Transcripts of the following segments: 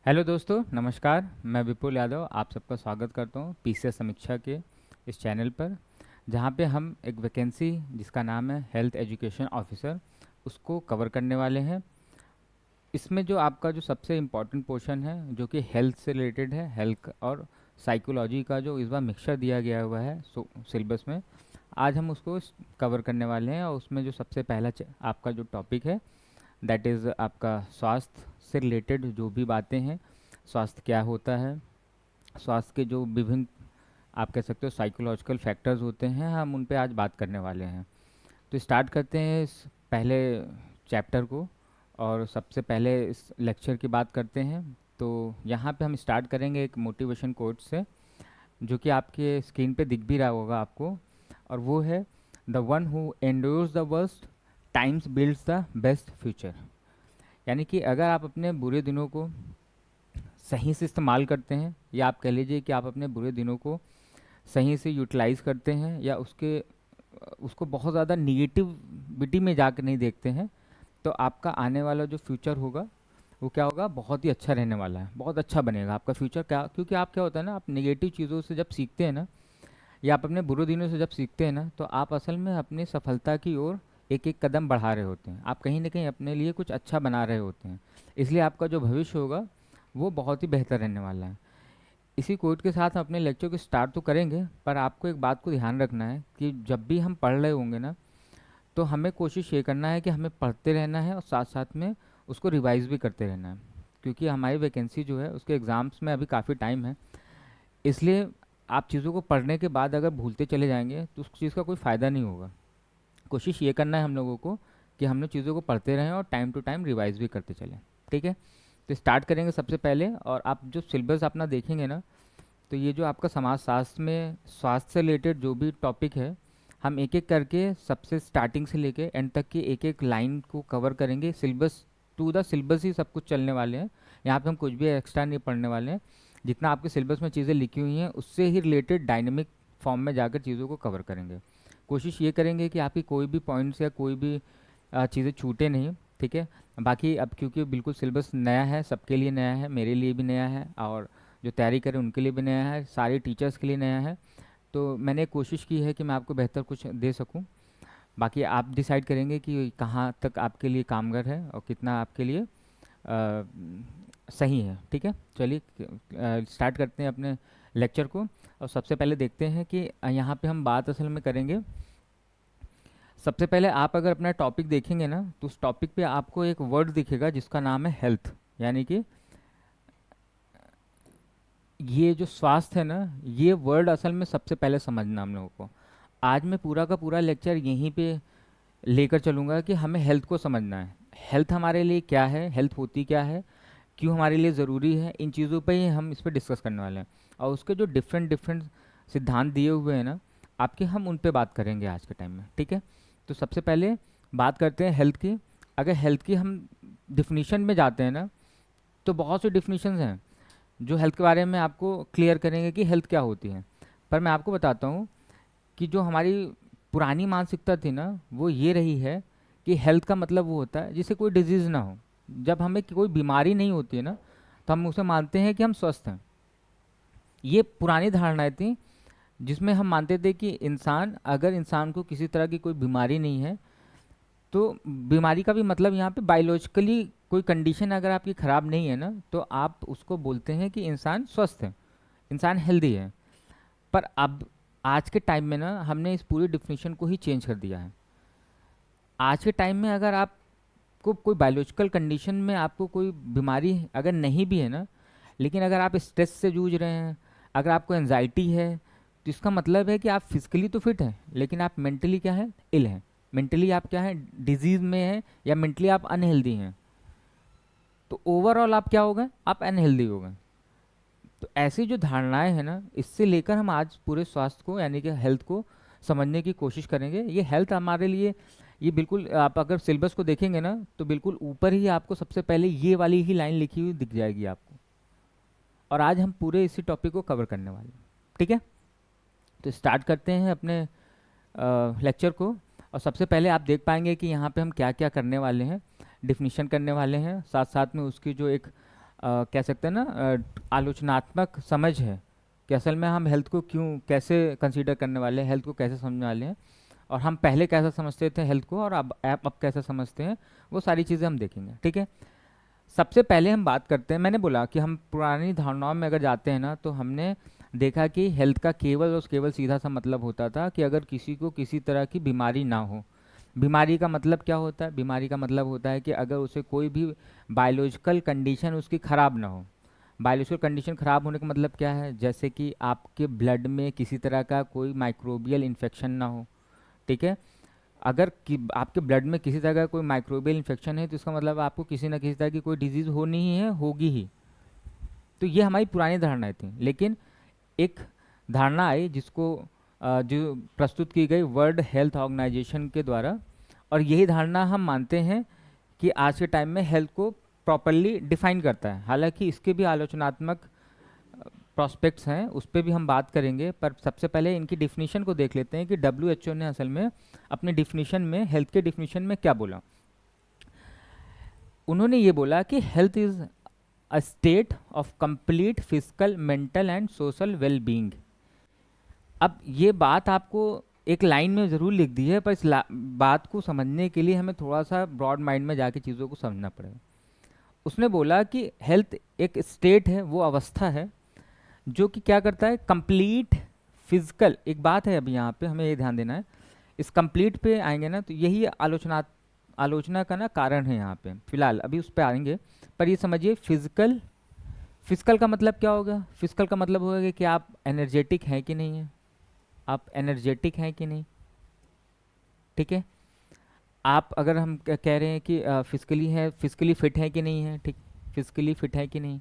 Hello दोस्तों, नमस्कार। मैं विपुल यादव आप सबका स्वागत करता हूँ पीसीएस समीक्षा के इस चैनल पर, जहाँ पे हम एक वैकेंसी जिसका नाम है हेल्थ एजुकेशन ऑफिसर उसको कवर करने वाले हैं। इसमें जो आपका जो सबसे इम्पोर्टेंट पोर्शन है जो कि हेल्थ से रिलेटेड है, हेल्थ और साइकोलॉजी का जो इस बार मिक्सचर दिया गया हुआ है सिलेबस में, आज हम उसको कवर करने वाले हैं। और उसमें जो सबसे पहला आपका जो टॉपिक है दैट इज़ आपका स्वास्थ्य से रिलेटेड जो भी बातें हैं, स्वास्थ्य क्या होता है, स्वास्थ्य के जो विभिन्न आप कह सकते हो साइकोलॉजिकल फैक्टर्स होते हैं, हम उन पे आज बात करने वाले हैं। तो स्टार्ट करते हैं इस पहले चैप्टर को और सबसे पहले इस लेक्चर की बात करते हैं। तो यहाँ पे हम स्टार्ट करेंगे एक मोटिवेशन कोट से, जो कि आपके स्क्रीन पे दिख भी रहा होगा आपको, और वो है the one who endures the worst times builds the best future. यानी कि अगर आप अपने बुरे दिनों को सही से इस्तेमाल करते हैं, या आप कह लीजिए कि आप अपने बुरे दिनों को सही से यूटिलाइज करते हैं, या उसको बहुत ज़्यादा निगेटिविटी में जाकर नहीं देखते हैं, तो आपका आने वाला जो फ्यूचर होगा वो क्या होगा, बहुत ही अच्छा रहने वाला है, बहुत अच्छा बनेगा आपका फ्यूचर। क्या, क्योंकि आप क्या होता है ना, आप नेगेटिव चीज़ों से जब सीखते हैं ना, या आप अपने बुरे दिनों से जब सीखते हैं ना, तो आप असल में अपनी सफलता की ओर एक एक कदम बढ़ा रहे होते हैं। आप कहीं ना कहीं अपने लिए कुछ अच्छा बना रहे होते हैं, इसलिए आपका जो भविष्य होगा वो बहुत ही बेहतर रहने वाला है। इसी कोट के साथ हम अपने लेक्चर को स्टार्ट तो करेंगे, पर आपको एक बात को ध्यान रखना है कि जब भी हम पढ़ रहे होंगे ना, तो हमें कोशिश ये करना है कि हमें पढ़ते रहना है और साथ साथ में उसको रिवाइज भी करते रहना है, क्योंकि हमारी वैकेंसी जो है उसके एग्ज़ाम्स में अभी काफ़ी टाइम है। इसलिए आप चीज़ों को पढ़ने के बाद अगर भूलते चले जाएंगे तो उस चीज़ का कोई फ़ायदा नहीं होगा। कोशिश ये करना है हम लोगों को कि हम लोग चीज़ों को पढ़ते रहें और टाइम टू टाइम रिवाइज भी करते चलें। ठीक है, तो स्टार्ट करेंगे सबसे पहले। और आप जो सिलेबस अपना देखेंगे ना, तो ये जो आपका समाज शास्त्र में स्वास्थ्य से रिलेटेड जो भी टॉपिक है, हम एक एक करके सबसे स्टार्टिंग से लेके एंड तक की एक एक लाइन को कवर करेंगे। सिलेबस टू द सिलेबस ही सब कुछ चलने वाले हैं, यहाँ पे हम कुछ भी एक्स्ट्रा नहीं पढ़ने वाले हैं। जितना आपके सिलेबस में चीज़ें लिखी हुई हैं उससे ही रिलेटेड डायनेमिक फॉर्म में जाकर चीज़ों को कवर करेंगे। कोशिश ये करेंगे कि आपकी कोई भी पॉइंट्स या कोई भी चीज़ें छूटे नहीं। ठीक है, बाकी अब क्योंकि बिल्कुल सिलेबस नया है, सबके लिए नया है, मेरे लिए भी नया है, और जो तैयारी करें उनके लिए भी नया है, सारे टीचर्स के लिए नया है। तो मैंने कोशिश की है कि मैं आपको बेहतर कुछ दे सकूं। बाकी आप डिसाइड करेंगे कि कहाँ तक आपके लिए कामगार है और कितना आपके लिए सही है। ठीक है, चलिए स्टार्ट करते हैं अपने लेक्चर को। और सबसे पहले देखते हैं कि यहाँ पे हम बात असल में करेंगे। सबसे पहले आप अगर अपना टॉपिक देखेंगे ना, तो उस टॉपिक पे आपको एक वर्ड दिखेगा जिसका नाम है हेल्थ। यानी कि ये जो स्वास्थ्य है ना, ये वर्ड असल में सबसे पहले समझना हम लोगों को। आज मैं पूरा का पूरा लेक्चर यहीं पे लेकर चलूँगा कि हमें हेल्थ को समझना है। हेल्थ हमारे लिए क्या है, हेल्थ होती क्या है, क्यों हमारे लिए ज़रूरी है, इन चीज़ों पे ही हम इस पर डिस्कस करने वाले हैं। और उसके जो डिफरेंट डिफरेंट सिद्धांत दिए हुए हैं ना आपके, हम उन पे बात करेंगे आज के टाइम में। ठीक है, तो सबसे पहले बात करते हैं हेल्थ की। अगर हेल्थ की हम डिफिनीशन में जाते हैं ना, तो बहुत सी डिफिनीशंस हैं जो हेल्थ के बारे में आपको क्लियर करेंगे कि हेल्थ क्या होती है। पर मैं आपको बताता हूँ कि जो हमारी पुरानी मानसिकता थी ना, वो ये रही है कि हेल्थ का मतलब वो होता है जिसे कोई डिजीज़ ना हो। जब हमें कोई बीमारी नहीं होती है ना, तो हम उसे मानते हैं कि हम स्वस्थ हैं। ये पुरानी धारणाएं थी जिसमें हम मानते थे कि अगर इंसान को किसी तरह की कोई बीमारी नहीं है, तो बीमारी का भी मतलब यहाँ पे बायोलॉजिकली कोई कंडीशन अगर आपकी ख़राब नहीं है ना, तो आप उसको बोलते हैं कि इंसान स्वस्थ है, इंसान हेल्दी है। पर अब आज के टाइम में ना हमने इस पूरी डिफिनीशन को ही चेंज कर दिया है। आज के टाइम में अगर आपको कोई बायोलॉजिकल कंडीशन में आपको कोई बीमारी अगर नहीं भी है ना, लेकिन अगर आप स्ट्रेस से जूझ रहे हैं, अगर आपको एनजाइटी है, तो इसका मतलब है कि आप फिजिकली तो फिट हैं लेकिन आप मेंटली क्या है, इल हैं। मेंटली आप क्या है, डिजीज में हैं, या मेंटली आप अनहेल्दी हैं। तो ओवरऑल आप क्या हो गए, आप अनहेल्दी हो गए। तो ऐसी जो धारणाएं हैं ना, इससे लेकर हम आज पूरे स्वास्थ्य को यानी कि हेल्थ को समझने की कोशिश करेंगे। ये हेल्थ हमारे लिए, ये बिल्कुल आप अगर सिलेबस को देखेंगे ना, तो बिल्कुल ऊपर ही आपको सबसे पहले ये वाली ही लाइन लिखी हुई दिख जाएगी आपको। और आज हम पूरे इसी टॉपिक को कवर करने वाले हैं। ठीक है, तो स्टार्ट करते हैं अपने लेक्चर को। और सबसे पहले आप देख पाएंगे कि यहाँ पे हम क्या क्या करने वाले हैं, डिफिनीशन करने वाले हैं, साथ साथ में उसकी जो एक कह सकते हैं ना आलोचनात्मक समझ है कि असल में हम हेल्थ को क्यों कैसे कंसीडर करने वाले हैं, हेल्थ को कैसे समझने वाले हैं, और हम पहले कैसा समझते थे हेल्थ को और अब कैसे समझते हैं, वो सारी चीज़ें हम देखेंगे। ठीक है, सबसे पहले हम बात करते हैं, मैंने बोला कि हम पुरानी धारणाओं में अगर जाते हैं ना, तो हमने देखा कि हेल्थ का केवल और केवल सीधा सा मतलब होता था कि अगर किसी को किसी तरह की बीमारी ना हो। बीमारी का मतलब क्या होता है? बीमारी का मतलब होता है कि अगर उसे कोई भी बायोलॉजिकल कंडीशन उसकी ख़राब ना हो। बायोलॉजिकल कंडीशन ख़राब होने का मतलब क्या है? जैसे कि आपके ब्लड में किसी तरह का कोई माइक्रोबियल इन्फेक्शन ना हो। ठीक है, अगर आपके ब्लड में किसी तरह का कोई माइक्रोबियल इन्फेक्शन है, तो इसका मतलब आपको किसी ना किसी तरह की कोई डिजीज़ होनी ही है, होगी ही। तो ये हमारी पुरानी धारणाएं थी। लेकिन एक धारणा आई जिसको जो प्रस्तुत की गई वर्ल्ड हेल्थ ऑर्गेनाइजेशन के द्वारा, और यही धारणा हम मानते हैं कि आज के टाइम में हेल्थ को प्रॉपरली डिफाइन करता है। हालांकि इसके भी आलोचनात्मक प्रोस्पेक्ट्स हैं, उस पर भी हम बात करेंगे, पर सबसे पहले इनकी डिफिनीशन को देख लेते हैं कि WHO ने असल में अपने डिफिनीशन में, हेल्थ के डिफिनीशन में क्या बोला। उन्होंने ये बोला कि health is a state of complete physical, mental and social well being. अब ये बात आपको एक लाइन में ज़रूर लिख दी है, पर इस बात को समझने के लिए हमें थोड़ा सा ब्रॉड माइंड में जाके चीज़ों को समझना पड़ेगा। उसने बोला कि हेल्थ एक स्टेट है, वो अवस्था है जो कि क्या करता है, कंप्लीट फिजिकल। एक बात है अभी यहाँ पे हमें ये ध्यान देना है, इस कंप्लीट पे आएंगे ना तो यही आलोचना का ना कारण है यहाँ पे, फिलहाल अभी उस पर आएंगे। पर ये समझिए फिजिकल, फिजिकल का मतलब क्या होगा? फिजिकल का मतलब होगा कि आप एनर्जेटिक हैं कि नहीं है, आप एनर्जेटिक हैं कि नहीं। ठीक है, आप अगर हम कह रहे हैं कि फिजिकली है, फिजिकली फिट है कि नहीं है, ठीक, फिजिकली फिट है कि नहीं।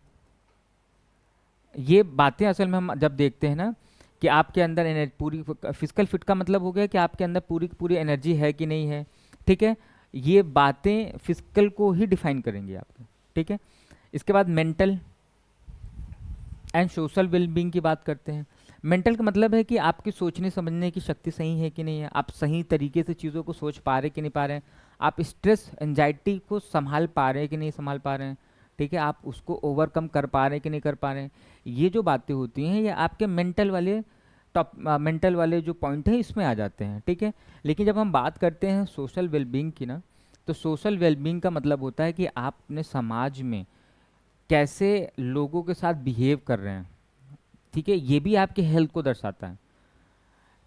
ये बातें असल में हम जब देखते हैं ना कि आपके अंदर पूरी, फिजिकल फिट का मतलब हो गया कि आपके अंदर पूरी पूरी एनर्जी है कि नहीं है। ठीक है, ये बातें फिजिकल को ही डिफाइन करेंगी आपके। ठीक है, इसके बाद मेंटल एंड सोशल वेलबींग की बात करते हैं। मेंटल का मतलब है कि आपकी सोचने समझने की शक्ति सही है कि नहीं है, आप सही तरीके से चीज़ों को सोच पा रहे कि नहीं पा रहे हैं, आप स्ट्रेस एंजाइटी को संभाल पा रहे हैं कि नहीं संभाल पा रहे हैं। ठीक है, आप उसको ओवरकम कर पा रहे हैं कि नहीं कर पा रहे हैं। ये जो बातें होती हैं ये आपके मेंटल वाले मेंटल वाले जो पॉइंट है इसमें आ जाते हैं। ठीक है, लेकिन जब हम बात करते हैं सोशल वेलबींग की ना, तो सोशल वेलबींग का मतलब होता है कि आप अपने समाज में कैसे लोगों के साथ बिहेव कर रहे हैं। ठीक है, ये भी आपके हेल्थ को दर्शाता है,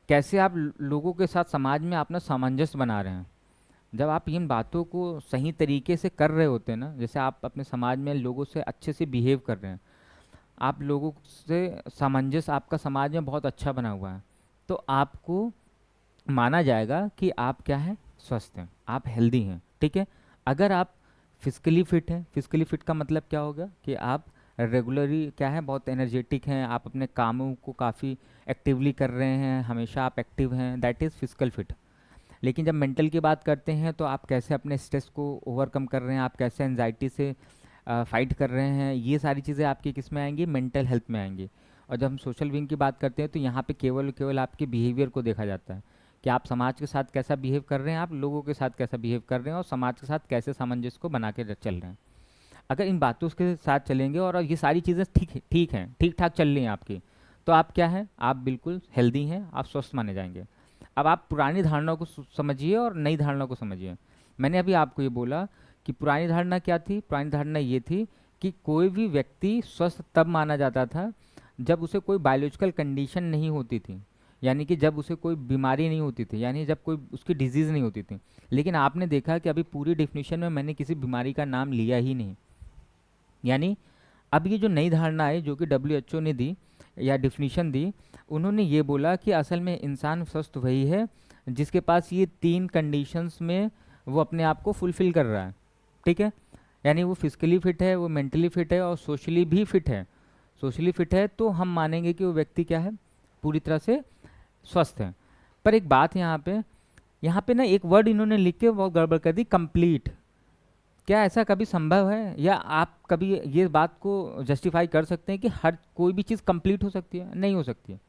कैसे आप लोगों के साथ समाज में अपना सामंजस्य बना रहे हैं। जब आप इन बातों को सही तरीके से कर रहे होते हैं ना, जैसे आप अपने समाज में लोगों से अच्छे से बिहेव कर रहे हैं, आप लोगों से सामंजस्य आपका समाज में बहुत अच्छा बना हुआ है, तो आपको माना जाएगा कि आप क्या है, स्वस्थ हैं, आप हेल्दी हैं। ठीक है, अगर आप फिजिकली फिट हैं, फिजिकली फिट का मतलब क्या होगा कि आप रेगुलरली क्या है, बहुत एनर्जेटिक हैं, आप अपने कामों को काफ़ी एक्टिवली कर रहे हैं, हमेशा आप एक्टिव हैं, दैट इज़ फिजिकल फिट। लेकिन जब मेंटल की बात करते हैं तो आप कैसे अपने स्ट्रेस को ओवरकम कर रहे हैं, आप कैसे एनजाइटी से फाइट कर रहे हैं, ये सारी चीज़ें आपकी किस में आएंगी, मेंटल हेल्थ में आएंगी। और जब हम सोशल विंग की बात करते हैं तो यहाँ पे केवल केवल आपके बिहेवियर को देखा जाता है कि आप समाज के साथ कैसा बिहेव कर रहे हैं, आप लोगों के साथ कैसा बिहेव कर रहे हैं, और समाज के साथ कैसे सामंजस्य को बना के चल रहे हैं। अगर इन बातों के साथ चलेंगे और ये सारी चीज़ें ठीक हैं, ठीक ठाक चल रही हैं आपकी, तो आप क्या है, आप बिल्कुल हेल्दी हैं, आप स्वस्थ माने जाएंगे। अब आप पुरानी धारणाओं को समझिए और नई धारणा को समझिए। मैंने अभी आपको ये बोला कि पुरानी धारणा क्या थी, पुरानी धारणा ये थी कि कोई भी व्यक्ति स्वस्थ तब माना जाता था जब उसे कोई बायोलॉजिकल कंडीशन नहीं होती थी, यानी कि जब उसे कोई बीमारी नहीं होती थी, यानी जब कोई उसकी डिजीज़ नहीं होती थी। लेकिन आपने देखा कि अभी पूरी डिफिनीशन में मैंने किसी बीमारी का नाम लिया ही नहीं। यानी अब ये जो नई धारणा है जो कि WHO ने दी या डिफिनीशन दी, उन्होंने ये बोला कि असल में इंसान स्वस्थ वही है जिसके पास ये 3 कंडीशंस में वो अपने आप को फुलफ़िल कर रहा है। ठीक है, यानी वो फिजिकली फिट है, वो मेंटली फिट है और सोशली भी फिट है। सोशली फिट है तो हम मानेंगे कि वो व्यक्ति क्या है, पूरी तरह से स्वस्थ है। पर एक बात यहाँ पे ना एक वर्ड इन्होंने लिख के बहुत गड़बड़ कर दी, कंप्लीट। क्या ऐसा कभी संभव है, या आप कभी ये बात को जस्टिफाई कर सकते हैं कि हर कोई भी चीज़ कंप्लीट हो सकती है? नहीं हो सकती है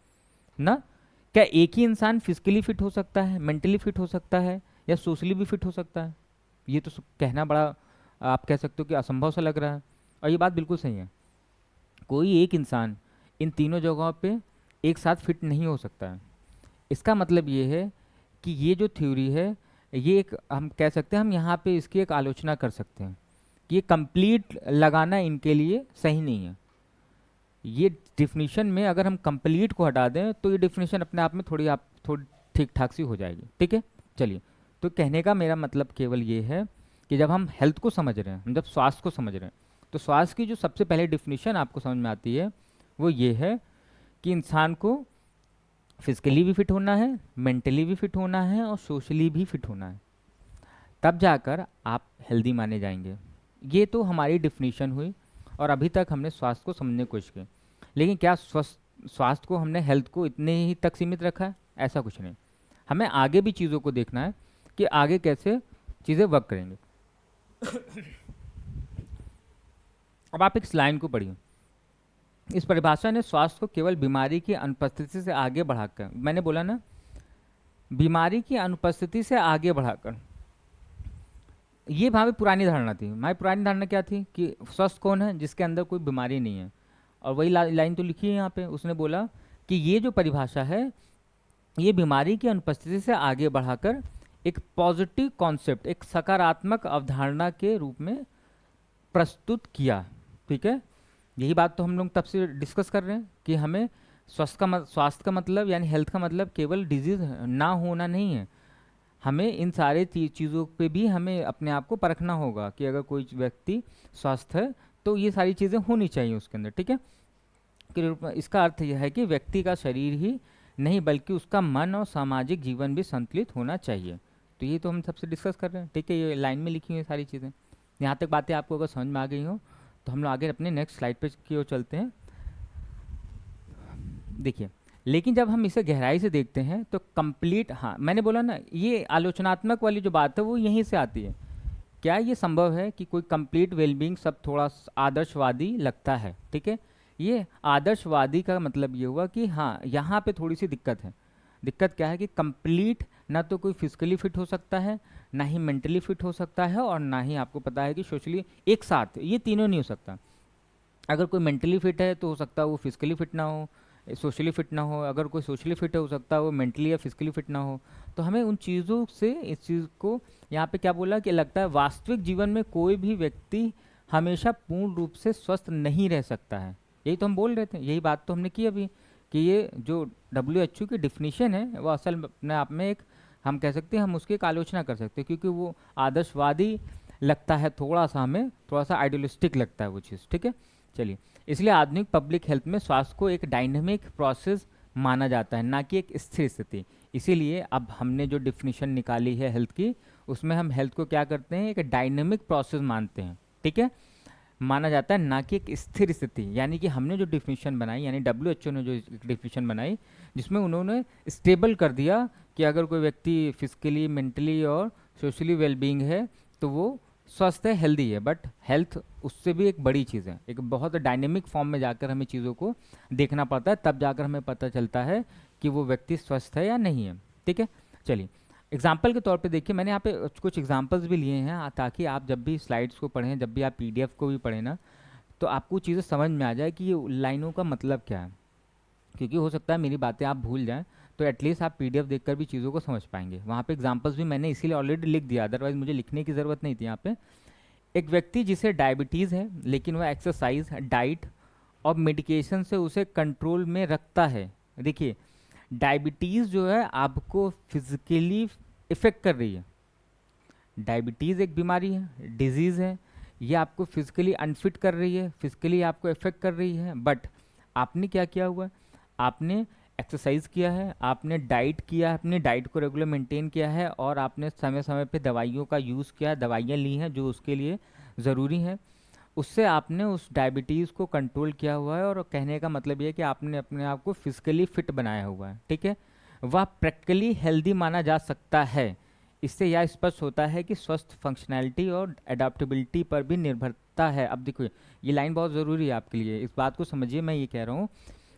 ना। क्या एक ही इंसान फिजिकली फिट हो सकता है, मेंटली फिट हो सकता है, या सोशली भी फिट हो सकता है? ये तो कहना बड़ा, आप कह सकते हो कि असंभव सा लग रहा है। और ये बात बिल्कुल सही है। कोई एक इंसान इन तीनों जगहों पे एक साथ फिट नहीं हो सकता है। इसका मतलब ये है कि ये जो थ्योरी है, ये एक हम कह सकते हैं, हम यहाँ पे इसकी एक आलोचना कर सकते हैं कि ये कंप्लीट लगाना इनके लिए सही नहीं है। ये डिफिनीशन में अगर हम कंप्लीट को हटा दें तो ये डिफिनीशन अपने आप में थोड़ी ठीक ठाक सी हो जाएगी। ठीक है, चलिए। तो कहने का मेरा मतलब केवल ये है कि जब हम हेल्थ को समझ रहे हैं, हम जब स्वास्थ्य को समझ रहे हैं, तो स्वास्थ्य की जो सबसे पहले डिफिनीशन आपको समझ में आती है वो ये है कि इंसान को फिजिकली भी फिट होना है, मेंटली भी फिट होना है और सोशली भी फिट होना है, तब जाकर आप हेल्दी माने जाएंगे। ये तो हमारी डिफिनीशन हुई और अभी तक हमने स्वास्थ्य को समझने की कोशिश की। लेकिन क्या स्वास्थ्य को हमने हेल्थ को इतने ही तक सीमित रखा है? ऐसा कुछ नहीं। हमें आगे भी चीज़ों को देखना है कि आगे कैसे चीज़ें वर्क करेंगे। अब आप इस लाइन को पढ़िए। इस परिभाषा ने स्वास्थ्य को केवल बीमारी की अनुपस्थिति से आगे बढ़ाकर, मैंने बोला ना, बीमारी की अनुपस्थिति से आगे बढ़ाकर, ये हमारी पुरानी धारणा थी। हमारी पुरानी धारणा क्या थी कि स्वस्थ कौन है? जिसके अंदर कोई बीमारी नहीं है। और वही लाइन तो लिखी है यहाँ पे, उसने बोला कि ये जो परिभाषा है ये बीमारी की अनुपस्थिति से आगे बढ़ाकर एक पॉजिटिव कॉन्सेप्ट, एक सकारात्मक अवधारणा के रूप में प्रस्तुत किया। ठीक है, यही बात तो हम लोग तब से डिस्कस कर रहे हैं कि हमें स्वास्थ्य का मतलब यानी हेल्थ का मतलब केवल डिजीज ना होना नहीं है। हमें इन सारे चीज़ों पे भी हमें अपने आप को परखना होगा कि अगर कोई व्यक्ति स्वस्थ है तो ये सारी चीज़ें होनी चाहिए उसके अंदर। ठीक है, कि इसका अर्थ यह है कि व्यक्ति का शरीर ही नहीं बल्कि उसका मन और सामाजिक जीवन भी संतुलित होना चाहिए। तो ये तो हम सबसे डिस्कस कर रहे हैं। ठीक है, ये लाइन में लिखी हुई सारी चीज़ें। यहाँ तक बातें आपको अगर समझ में आ गई हो तो हम लोग आगे अपने नेक्स्ट स्लाइड पे की ओर चलते हैं। देखिए, लेकिन जब हम इसे गहराई से देखते हैं तो कंप्लीट, हाँ मैंने बोला ना, ये आलोचनात्मक वाली जो बात है वो यहीं से आती है। क्या ये संभव है कि कोई कंप्लीट वेलबींग सब थोड़ा आदर्शवादी लगता है? ठीक है, ये आदर्शवादी का मतलब ये हुआ कि हाँ यहाँ पे थोड़ी सी दिक्कत है। दिक्कत क्या है कि कंप्लीट ना तो कोई फिजिकली फिट हो सकता है, ना ही मेंटली फिट हो सकता है, और ना ही आपको पता है कि सोशली, एक साथ ये तीनों नहीं हो सकता। अगर कोई मेंटली फिट है तो हो सकता है वो फिजिकली फिट ना हो, सोशली फिट ना हो। अगर कोई सोशली फिट है हो सकता है वो मेंटली या फिजिकली फिट ना हो। तो हमें उन चीज़ों से इस चीज़ को यहाँ पे क्या बोला कि लगता है वास्तविक जीवन में कोई भी व्यक्ति हमेशा पूर्ण रूप से स्वस्थ नहीं रह सकता है। यही तो हम बोल रहे थे, यही बात तो हमने की अभी कि ये जो WHO की डिफिनीशन है वो असल अपने आप में एक, हम कह सकते हैं, हम उसकी एक आलोचना कर सकते हैं क्योंकि वो आदर्शवादी लगता है, थोड़ा सा हमें थोड़ा सा आइडियलिस्टिक लगता है वो चीज़। ठीक है, चलिए। इसलिए आधुनिक पब्लिक हेल्थ में स्वास्थ्य को एक डायनेमिक प्रोसेस माना जाता है, ना कि एक स्थिर स्थिति। इसीलिए अब हमने जो डिफिनीशन निकाली है हेल्थ की, उसमें हम हेल्थ को क्या करते हैं, एक डायनेमिक प्रोसेस मानते हैं। ठीक है, माना जाता है, ना कि एक स्थिर स्थिति। यानी कि हमने जो डिफिनीशन बनाई, यानी WHO ने जो डिफिनीशन बनाई, जिसमें उन्होंने स्टेबल कर दिया कि अगर कोई व्यक्ति फिजिकली, मेंटली और सोशली वेलबींग है तो वो स्वस्थ है, हेल्दी है। बट हेल्थ उससे भी एक बड़ी चीज़ है, एक बहुत डायनेमिक फॉर्म में जाकर हमें चीज़ों को देखना पड़ता है, तब जाकर हमें पता चलता है कि वो व्यक्ति स्वस्थ है या नहीं है। ठीक है, चलिए। एग्जाम्पल के तौर पे देखिए, मैंने यहाँ पे कुछ एग्जाम्पल्स भी लिए हैं ताकि आप जब भी स्लाइड्स को पढ़ें, जब भी आप PDF को भी पढ़ें ना, तो आपको चीज़ें समझ में आ जाए कि ये लाइनों का मतलब क्या है। क्योंकि हो सकता है मेरी बातें आप भूल जाएं, तो एटलीस्ट आप PDF देखकर भी चीज़ों को समझ पाएंगे। वहाँ पे एग्जांपल्स भी मैंने इसीलिए ऑलरेडी लिख दिया, अदरवाइज मुझे लिखने की ज़रूरत नहीं थी। यहाँ पे एक व्यक्ति जिसे डायबिटीज़ है लेकिन वह एक्सरसाइज, डाइट और मेडिकेशन से उसे कंट्रोल में रखता है। देखिए, डायबिटीज़ जो है आपको फिजिकली इफ़ेक्ट कर रही है। डायबिटीज़ एक बीमारी है, डिजीज़ है, ये आपको फिजिकली अनफिट कर रही है, फिजिकली आपको इफ़ेक्ट कर रही है। बट आपने क्या किया हुआ है, आपने एक्सरसाइज किया है, आपने डाइट किया है, अपनी डाइट को रेगुलर मेंटेन किया है, और आपने समय समय पे दवाइयों का यूज़ किया, दवाइयाँ ली हैं जो उसके लिए ज़रूरी हैं। उससे आपने उस डायबिटीज़ को कंट्रोल किया हुआ है, और कहने का मतलब ये है कि आपने अपने आप को फिजिकली फिट बनाया हुआ है। ठीक है, वह प्रैक्टिकली हेल्दी माना जा सकता है। इससे यह स्पष्ट होता है कि स्वस्थ फंक्शनैलिटी और अडेप्टेबिलिटी पर भी निर्भरता है। अब देखो, ये लाइन बहुत ज़रूरी है आपके लिए, इस बात को समझिए। मैं ये कह रहा हूँ,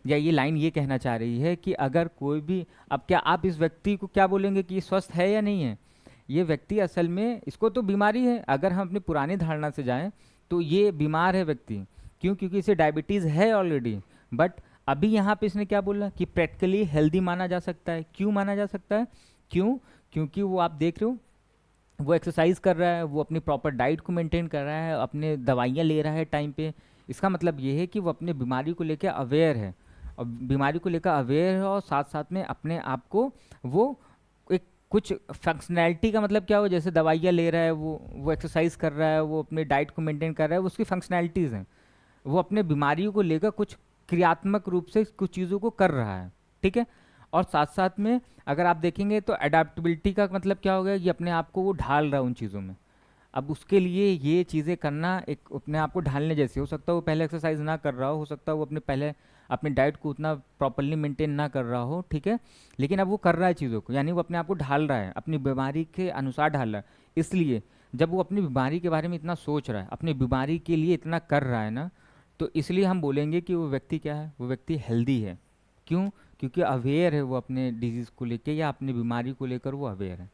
या ये लाइन ये कहना चाह रही है कि अगर कोई भी, अब क्या आप इस व्यक्ति को क्या बोलेंगे कि ये स्वस्थ है या नहीं है? ये व्यक्ति असल में, इसको तो बीमारी है। अगर हम अपनी पुरानी धारणा से जाएं तो ये बीमार है व्यक्ति। क्यों? क्योंकि इसे डायबिटीज़ है ऑलरेडी, बट अभी यहाँ पे इसने क्या बोला कि प्रैक्टिकली हेल्दी माना जा सकता है। क्यों माना जा सकता है? क्यों? क्योंकि वो आप देख रहे हो वो एक्सरसाइज कर रहा है, वो अपनी प्रॉपर डाइट को मेंटेन कर रहा है, अपने दवाइयाँ ले रहा है टाइम पे। इसका मतलब ये है कि वो अपने बीमारी को लेकर अवेयर है, और बीमारी को लेकर अवेयर है, और साथ साथ में अपने आप को वो एक कुछ फंक्शनैलिटी का मतलब क्या हो, जैसे दवाइयाँ ले रहा है, वो एक्सरसाइज कर रहा है, वो अपने डाइट को मेंटेन कर रहा है, वो उसकी फंक्शनैलिटीज़ हैं। वो अपने बीमारियों को लेकर कुछ क्रियात्मक रूप से कुछ चीज़ों को कर रहा है, ठीक है। और साथ साथ में अगर आप देखेंगे तो अडेप्टबिलिटी का मतलब क्या हो गया, कि अपने आप को वो ढाल रहा है उन चीज़ों में। अब उसके लिए ये चीज़ें करना एक अपने आप को ढालने जैसे, हो सकता है वो पहले एक्सरसाइज ना कर रहा हो सकता है वो अपने डाइट को उतना प्रॉपरली मेंटेन ना कर रहा हो, ठीक है, लेकिन अब वो कर रहा है चीज़ों को, यानी वो अपने आप को ढाल रहा है, अपनी बीमारी के अनुसार ढाल रहा है। इसलिए जब वो अपनी बीमारी के बारे में इतना सोच रहा है, अपनी बीमारी के लिए इतना कर रहा है ना, तो इसलिए हम बोलेंगे कि वो व्यक्ति क्या है, वो व्यक्ति हेल्दी है। क्यों? क्योंकि अवेयर है वो अपने डिजीज़ को लेकर या अपनी बीमारी को लेकर वो अवेयर है।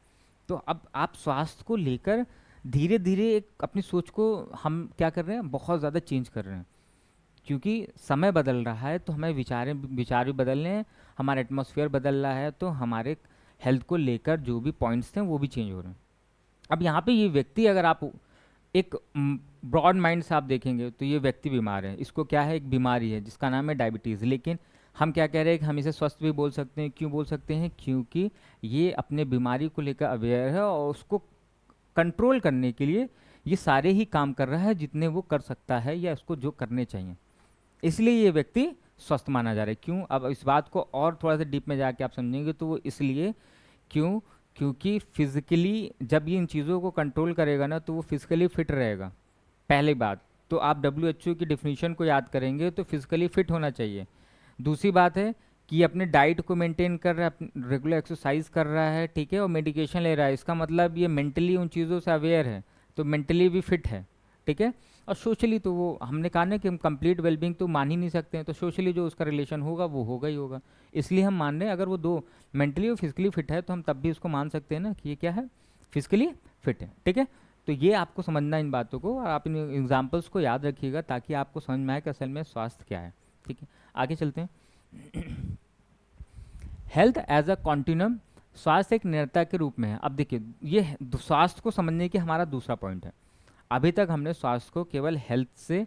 तो अब आप स्वास्थ्य को लेकर धीरे धीरे एक अपनी सोच को हम क्या कर रहे हैं, बहुत ज़्यादा चेंज कर रहे हैं, क्योंकि समय बदल रहा है, तो हमें विचार भी बदल रहे हैं, हमारा एटमॉस्फेयर बदल रहा है, तो हमारे हेल्थ को लेकर जो भी पॉइंट्स थे वो भी चेंज हो रहे हैं। अब यहाँ पे ये व्यक्ति, अगर आप एक ब्रॉड माइंड से आप देखेंगे तो ये व्यक्ति बीमार है, इसको क्या है, एक बीमारी है जिसका नाम है डायबिटीज़। लेकिन हम क्या कह रहे हैं कि हम इसे स्वस्थ भी बोल सकते हैं। क्यों बोल सकते हैं? क्योंकि ये अपने बीमारी को लेकर अवेयर है, और उसको कंट्रोल करने के लिए ये सारे ही काम कर रहा है जितने वो कर सकता है या उसको जो करने चाहिए, इसलिए ये व्यक्ति स्वस्थ माना जा रहा है। क्यों? अब इस बात को और थोड़ा सा डीप में जाके आप समझेंगे तो वो इसलिए, क्यों? क्योंकि फिजिकली जब ये इन चीज़ों को कंट्रोल करेगा ना, तो वो फिजिकली फिट रहेगा। पहली बात तो आप WHO की डेफिनेशन को याद करेंगे तो फिजिकली फिट होना चाहिए। दूसरी बात है कि ये अपने डाइट को मेंटेन कर रहा है, रेगुलर एक्सरसाइज कर रहा है, ठीक है, और मेडिकेशन ले रहा है। इसका मतलब ये मेंटली उन चीज़ों से अवेयर है, तो मेंटली भी फिट है, ठीक है। और सोशली तो वो हमने कहा ना कि हम कंप्लीट वेलबींग तो मान ही नहीं सकते हैं, तो सोशली जो उसका रिलेशन होगा वो होगा ही होगा। इसलिए हम मान रहे हैं अगर वो दो मेंटली और फिजिकली फिट है तो हम तब भी उसको मान सकते हैं ना कि ये क्या है, फिजिकली फिट है, ठीक है। तो ये आपको समझना इन बातों को, और आप इन एग्जाम्पल्स को याद रखिएगा ताकि आपको समझ में आए कि असल में स्वास्थ्य क्या है, ठीक है। आगे चलते हैं। हेल्थ एज अ कॉन्टिन्यूम, स्वास्थ्य एक निरंतर के रूप में है। अब देखिए ये स्वास्थ्य को समझने की हमारा दूसरा पॉइंट है। अभी तक हमने स्वास्थ्य को केवल हेल्थ से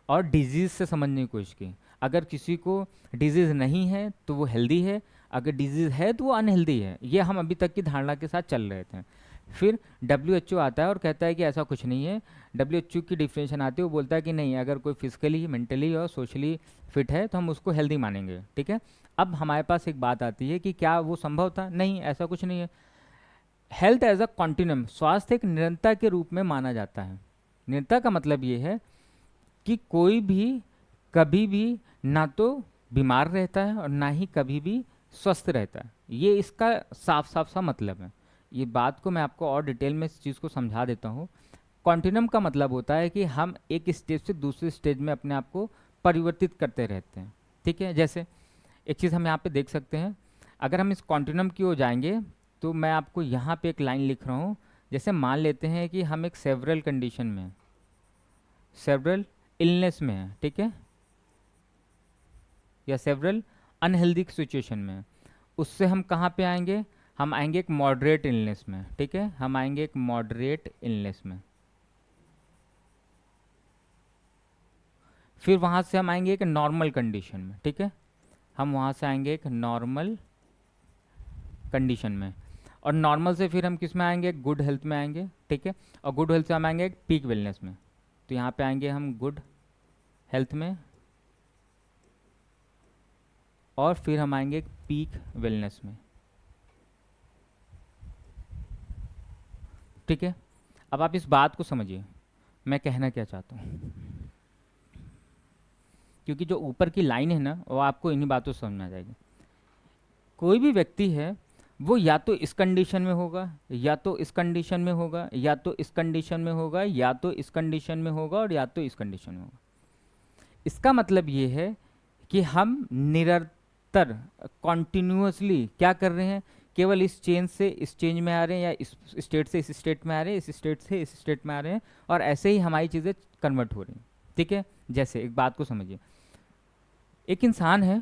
और डिजीज़ से समझने की कोशिश की। अगर किसी को डिजीज़ नहीं है तो वो हेल्दी है, अगर डिजीज़ है तो वो अनहेल्दी है, ये हम अभी तक की धारणा के साथ चल रहे थे। फिर WHO आता है और कहता है कि ऐसा कुछ नहीं है। WHO की डिफिनेशन आती है, वो बोलता है कि नहीं, अगर कोई फिजिकली, मेंटली और सोशली फिट है तो हम उसको हेल्दी मानेंगे, ठीक है। अब हमारे पास एक बात आती है कि क्या वो संभव था? नहीं, ऐसा कुछ नहीं है। हेल्थ एज अ कॉन्टिन्यूम, स्वास्थ्य एक निरंतर के रूप में माना जाता है। निरंतर का मतलब ये है कि कोई भी कभी भी ना तो बीमार रहता है और ना ही कभी भी स्वस्थ रहता है। ये इसका साफ साफ सा मतलब है। ये बात को मैं आपको और डिटेल में इस चीज़ को समझा देता हूँ। कॉन्टिन्यूम का मतलब होता है कि हम एक स्टेज से दूसरे स्टेज में अपने आप को परिवर्तित करते रहते हैं, ठीक है। जैसे एक चीज़ हम यहाँ पे देख सकते हैं, अगर हम इस कॉन्टिन्यूम की ओर जाएंगे तो मैं आपको यहाँ पे एक लाइन लिख रहा हूँ। जैसे मान लेते हैं कि हम एक सेवरल कंडीशन में हैं, सेवरल इलनेस में है, ठीक है, या सेवरल अनहेल्दी सिचुएशन में है। उससे हम कहाँ पे आएंगे? हम आएंगे एक मॉडरेट इलनेस में, ठीक है, हम आएंगे एक मॉडरेट इलनेस में। फिर वहाँ से हम आएंगे एक नॉर्मल कंडीशन में, ठीक है, हम वहाँ से आएंगे एक नॉर्मल कंडीशन में। और नॉर्मल से फिर हम किस में आएंगे? गुड हेल्थ में आएंगे, ठीक है, और गुड हेल्थ से हम आएंगे एक पीक वेलनेस में। तो यहाँ पे आएंगे हम गुड हेल्थ में, और फिर हम आएंगे एक पीक वेलनेस में, ठीक है। अब आप इस बात को समझिए मैं कहना क्या चाहता हूँ, क्योंकि जो ऊपर की लाइन है ना वो आपको इन्हीं बातों से समझ में आ जाएगी। कोई भी व्यक्ति है वो या तो इस कंडीशन में होगा, या तो इस कंडीशन में होगा, या तो इस कंडीशन में होगा, या तो इस कंडीशन में होगा, और या तो इस कंडीशन में होगा। इसका मतलब ये है कि हम निरंतर कॉन्टिन्यूसली क्या कर रहे हैं? केवल इस चेंज से इस चेंज में आ रहे हैं, या इस स्टेट से इस स्टेट में आ रहे हैं, इस स्टेट से इस स्टेट में आ रहे हैं, और ऐसे ही हमारी चीज़ें कन्वर्ट हो रही हैं, ठीक है। जैसे एक बात को समझिए, एक इंसान है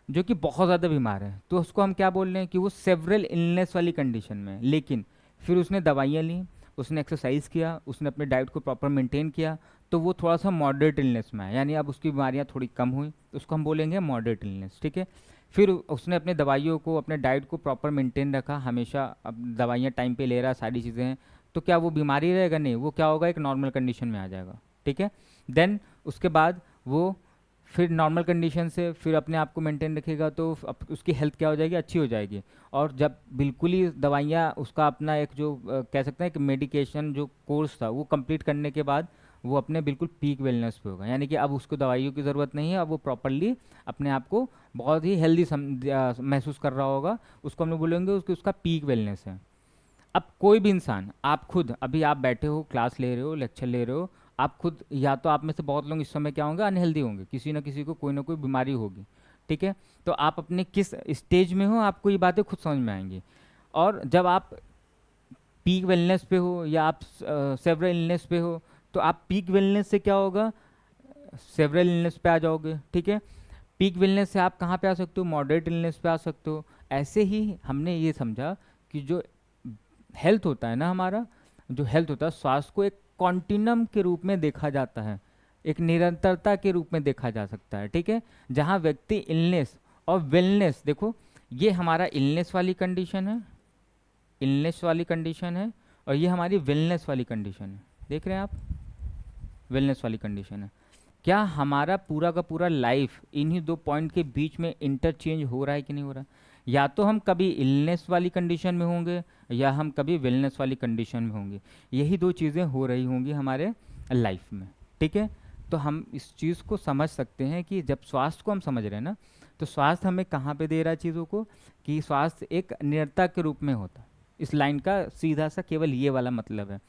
जो कि बहुत ज़्यादा बीमार है, तो उसको हम क्या बोल रहे हैं कि वो सेवरल इलनेस वाली कंडीशन में है, लेकिन फिर उसने दवाइयाँ ली, उसने एक्सरसाइज किया, उसने अपने डाइट को प्रॉपर मेंटेन किया, तो वो थोड़ा सा मॉडरेट इलनेस में है, यानी अब उसकी बीमारियाँ थोड़ी कम हुई, उसको हम बोलेंगे मॉडरेट इलनेस, ठीक है। फिर उसने अपने दवाइयों को, अपने डाइट को प्रॉपर मेंटेन रखा, हमेशा अब दवाइयाँ टाइम पे ले रहा, सारी चीज़ें हैं, तो क्या वो बीमारी रहेगा? नहीं, वो क्या होगा, एक नॉर्मल कंडीशन में आ जाएगा, ठीक है। देन उसके बाद वो फिर नॉर्मल कंडीशन से फिर अपने आप को मेंटेन रखेगा, तो उसकी हेल्थ क्या हो जाएगी, अच्छी हो जाएगी। और जब बिल्कुल ही दवाइयाँ, उसका अपना एक जो कह सकते हैं कि मेडिकेशन जो कोर्स था वो कंप्लीट करने के बाद वो अपने बिल्कुल पीक वेलनेस पे होगा, यानी कि अब उसको दवाइयों की ज़रूरत नहीं है, अब वो प्रॉपरली अपने आप को बहुत ही हेल्दी महसूस कर रहा होगा, उसको हम लोग बोलेंगे उसकी उसका पीक वेलनेस है। अब कोई भी इंसान, आप खुद अभी आप बैठे हो, क्लास ले रहे हो, लेक्चर ले रहे हो, आप खुद, या तो आप में से बहुत लोग इस समय क्या होंगे, अनहेल्दी होंगे, किसी ना किसी को कोई ना कोई बीमारी होगी, ठीक है। तो आप अपने किस स्टेज में हो, आपको ये बातें खुद समझ में आएंगी। और जब आप पीक वेलनेस पे हो या आप सेवरल इलनेस पे हो, तो आप पीक वेलनेस से क्या होगा, सेवरल इलनेस पे आ जाओगे, ठीक है। पीक वेलनेस से आप कहाँ पे आ सकते हो, मॉडरेट इलनेस पे आ सकते हो। ऐसे ही हमने ये समझा कि जो हेल्थ होता है ना, हमारा जो हेल्थ होता है, स्वास्थ्य को एक कॉन्टिन्यूम के रूप में देखा जाता है, एक निरंतरता के रूप में देखा जा सकता है, ठीक है। जहाँ व्यक्ति इलनेस और वेलनेस, देखो ये हमारा इलनेस वाली कंडीशन है, इलनेस वाली कंडीशन है, और ये हमारी वेलनेस वाली कंडीशन है, देख रहे हैं आप, वेलनेस वाली कंडीशन है। क्या हमारा पूरा का पूरा लाइफ इन्हीं दो पॉइंट के बीच में इंटरचेंज हो रहा है कि नहीं हो रहा है? या तो हम कभी इलनेस वाली कंडीशन में होंगे या हम कभी वेलनेस वाली कंडीशन में होंगे, यही दो चीज़ें हो रही होंगी हमारे लाइफ में, ठीक है। तो हम इस चीज़ को समझ सकते हैं कि जब स्वास्थ्य को हम समझ रहे हैं ना, तो स्वास्थ्य हमें कहाँ पे दे रहा है चीज़ों को, कि स्वास्थ्य एक निरंतर के रूप में होता है। इस लाइन का सीधा सा केवल ये वाला मतलब है।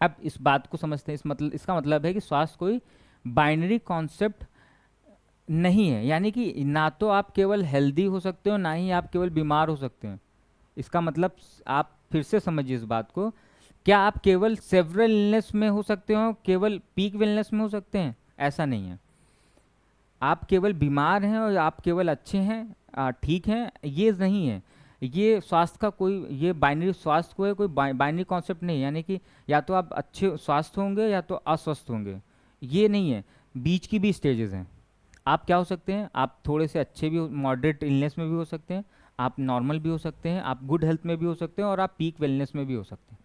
अब इस बात को समझते हैं, इसका मतलब है कि स्वास्थ्य कोई बाइनरी कॉन्सेप्ट नहीं है, यानी कि ना तो आप केवल हेल्दी हो सकते हो, ना ही आप केवल बीमार हो सकते हैं। इसका मतलब, आप फिर से समझिए इस बात को, क्या आप केवल सेवरल इलनेस में हो सकते हो, केवल पीक वेलनेस में हो सकते हैं? ऐसा नहीं है। आप केवल बीमार हैं और आप केवल अच्छे हैं, ठीक हैं, ये नहीं है। ये स्वास्थ्य का कोई, ये बाइनरी स्वास्थ्य को है, कोई बाइनरी कॉन्सेप्ट नहीं है, यानी कि या तो आप अच्छे स्वास्थ्य होंगे या तो अस्वस्थ होंगे, ये नहीं है। बीच की भी स्टेजेस हैं। आप क्या हो सकते हैं, आप थोड़े से अच्छे भी, मॉडरेट इलनेस में भी हो सकते हैं, आप नॉर्मल भी हो सकते हैं, आप गुड हेल्थ में भी हो सकते हैं, और आप पीक वेलनेस में भी हो सकते हैं,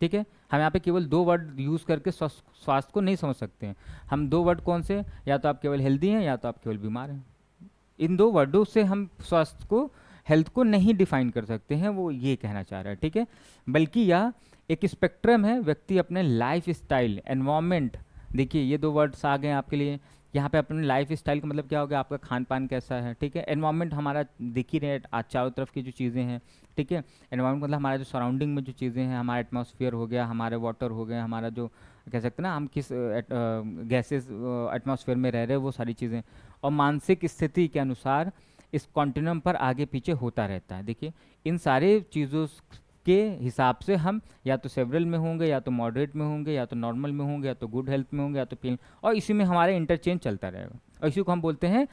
ठीक है। हम यहाँ पे केवल दो वर्ड यूज़ करके स्वास्थ्य को नहीं समझ सकते हैं। हम दो वर्ड कौन से, या तो आप केवल हेल्दी हैं या तो आप केवल बीमार हैं। इन दो वर्डों से हम स्वास्थ्य को, हेल्थ को नहीं डिफाइन कर सकते हैं, वो ये कहना चाह रहा है, ठीक है। बल्कि यह एक स्पेक्ट्रम है, व्यक्ति अपने लाइफ स्टाइल, एनवायरमेंट, देखिए ये दो वर्ड्स आ गए आपके लिए। यहाँ पे अपने लाइफ स्टाइल का मतलब क्या हो गया, आपका खान पान कैसा है, ठीक है। एनवायरमेंट हमारा दिख ही रहे, आज चारों तरफ की जो चीज़ें हैं, ठीक है। एनवायरमेंट मतलब हमारा जो सराउंडिंग में जो चीज़ें हैं, हमारा एटमॉस्फेयर हो गया, हमारे वाटर हो गया, हमारा जो कह सकते हैं ना, हम किस गैसेस एटमॉस्फेयर में रह रहे हैं, वो सारी चीज़ें, और मानसिक स्थिति के अनुसार इस कॉन्टिन्यूम पर आगे पीछे होता रहता है। देखिए इन सारे चीज़ों के हिसाब से हम या तो सेवरल में होंगे, या तो मॉडरेट में होंगे, या तो नॉर्मल में होंगे, या तो गुड हेल्थ में होंगे, या तो पेन, और इसी में हमारा इंटरचेंज चलता रहेगा। और इसी को हम बोलते हैं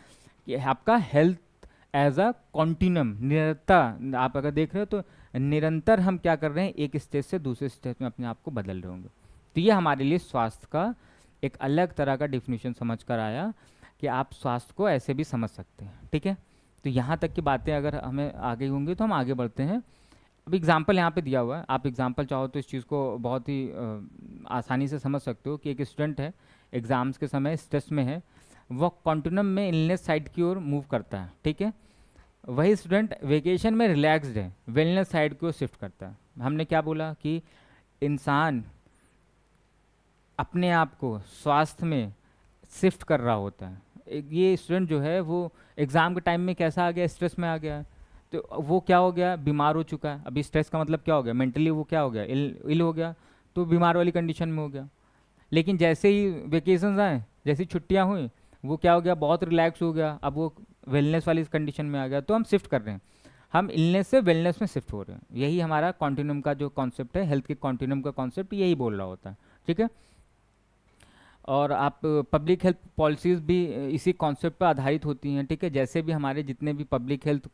कि आपका हेल्थ एज अ कॉन्टिन्यूम, निरंतर। आप अगर देख रहे हो तो निरंतर हम क्या कर रहे हैं, एक स्टेज से दूसरे स्टेज में अपने आप को बदल रहे होंगे। तो ये हमारे लिए स्वास्थ्य का एक अलग तरह का डिफिनीशन समझ कर आया कि आप स्वास्थ्य को ऐसे भी समझ सकते हैं, ठीक है। तो यहाँ तक की बातें अगर हमें आगे होंगी तो हम आगे बढ़ते हैं। अब एग्जाम्पल यहाँ पे दिया हुआ है, आप एग्जाम्पल चाहो तो इस चीज़ को बहुत ही आसानी से समझ सकते हो कि एक स्टूडेंट है, एग्ज़ाम्स के समय स्ट्रेस में है, वह कॉन्टिन्यूम में इलनेस साइड की ओर मूव करता है, ठीक है। वही स्टूडेंट वेकेशन में रिलैक्स्ड है, वेलनेस साइड की ओर शिफ्ट करता है। हमने क्या बोला कि इंसान अपने आप को स्वास्थ्य में शिफ्ट कर रहा होता है। ये स्टूडेंट जो है वो एग्ज़ाम के टाइम में कैसा आ गया, स्ट्रेस में आ गया, तो वो क्या हो गया, बीमार हो चुका है। अभी स्ट्रेस का मतलब क्या हो गया, मेंटली वो क्या हो गया, इल हो गया, तो बीमार वाली कंडीशन में हो गया। लेकिन जैसे ही वेकेशंस आए, जैसी छुट्टियां हुई, वो क्या हो गया, बहुत रिलैक्स हो गया, अब वो वेलनेस वाली कंडीशन में आ गया। तो हम शिफ्ट कर रहे हैं, हम इलनेस से वेलनेस में शिफ्ट हो रहे हैं। यही हमारा कॉन्टिन्यूम का जो कॉन्सेप्ट है, हेल्थ के कॉन्टिन्यूम का कॉन्सेप्ट यही बोल रहा होता है, ठीक है। और आप पब्लिक हेल्थ पॉलिसीज़ भी इसी कॉन्सेप्ट पर आधारित होती हैं, ठीक है। जैसे भी हमारे जितने भी पब्लिक हेल्थ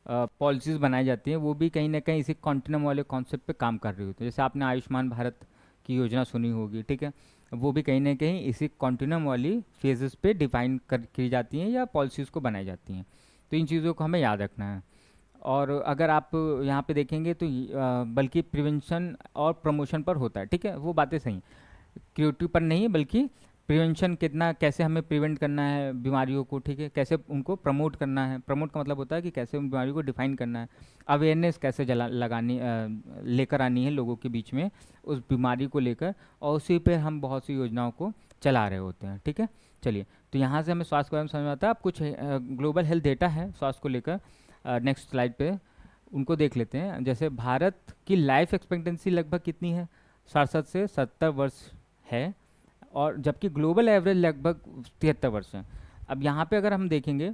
पॉलिसीज़ बनाई जाती हैं वो भी कहीं ना कहीं इसी कॉन्टिनम वाले कॉन्सेप्ट पे काम कर रही होती है। जैसे आपने आयुष्मान भारत की योजना सुनी होगी, ठीक है, वो भी कहीं ना कहीं इसी कॉन्टिनम वाली फेजेस पे डिफाइन कर की जाती हैं या पॉलिसीज़ को बनाई जाती हैं। तो इन चीज़ों को हमें याद रखना है। और अगर आप यहाँ पे देखेंगे तो बल्कि प्रिवेंशन और प्रमोशन पर होता है, ठीक है, वो बातें सही, क्रिएटिव पर नहीं है, बल्कि प्रिवेंशन कितना, कैसे हमें प्रिवेंट करना है बीमारियों को, ठीक है, कैसे उनको प्रमोट करना है। प्रमोट का मतलब होता है कि कैसे उन बीमारियों को डिफाइन करना है, अवेयरनेस कैसे जला लगानी लेकर आनी है लोगों के बीच में उस बीमारी को लेकर, और उसी पे हम बहुत सी योजनाओं को चला रहे होते हैं, ठीक है। चलिए, तो यहाँ से हमें स्वास्थ्य के बारे में समझ में आता है। अब कुछ ग्लोबल हेल्थ डेटा है स्वास्थ्य को लेकर, नेक्स्ट स्लाइड पे उनको देख लेते हैं। जैसे भारत की लाइफ एक्सपेक्टेंसी लगभग कितनी है, 67 से 70 वर्ष है, और जबकि ग्लोबल एवरेज लगभग 73 वर्ष है। अब यहाँ पे अगर हम देखेंगे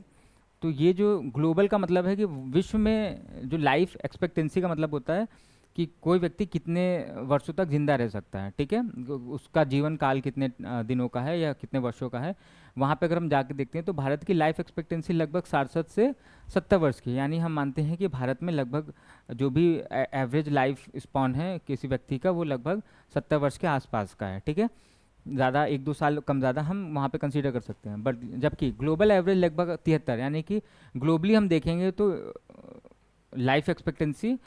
तो ये जो ग्लोबल का मतलब है कि विश्व में जो लाइफ एक्सपेक्टेंसी का मतलब होता है कि कोई व्यक्ति कितने वर्षों तक जिंदा रह सकता है, ठीक है, उसका जीवन काल कितने दिनों का है या कितने वर्षों का है। वहाँ पे अगर हम जाके देखते हैं तो भारत की लाइफ एक्सपेक्टेंसी लगभग 67 से 70 वर्ष की है। यानी हम मानते हैं कि भारत में लगभग जो भी एवरेज लाइफ स्पॉन है किसी व्यक्ति का वो लगभग 70 वर्ष के आसपास का है, ठीक है। ज़्यादा 1-2 साल कम ज़्यादा हम वहाँ पे कंसीडर कर सकते हैं, बट जबकि ग्लोबल एवरेज लगभग 73, यानी कि ग्लोबली हम देखेंगे तो लाइफ एक्सपेक्टेंसी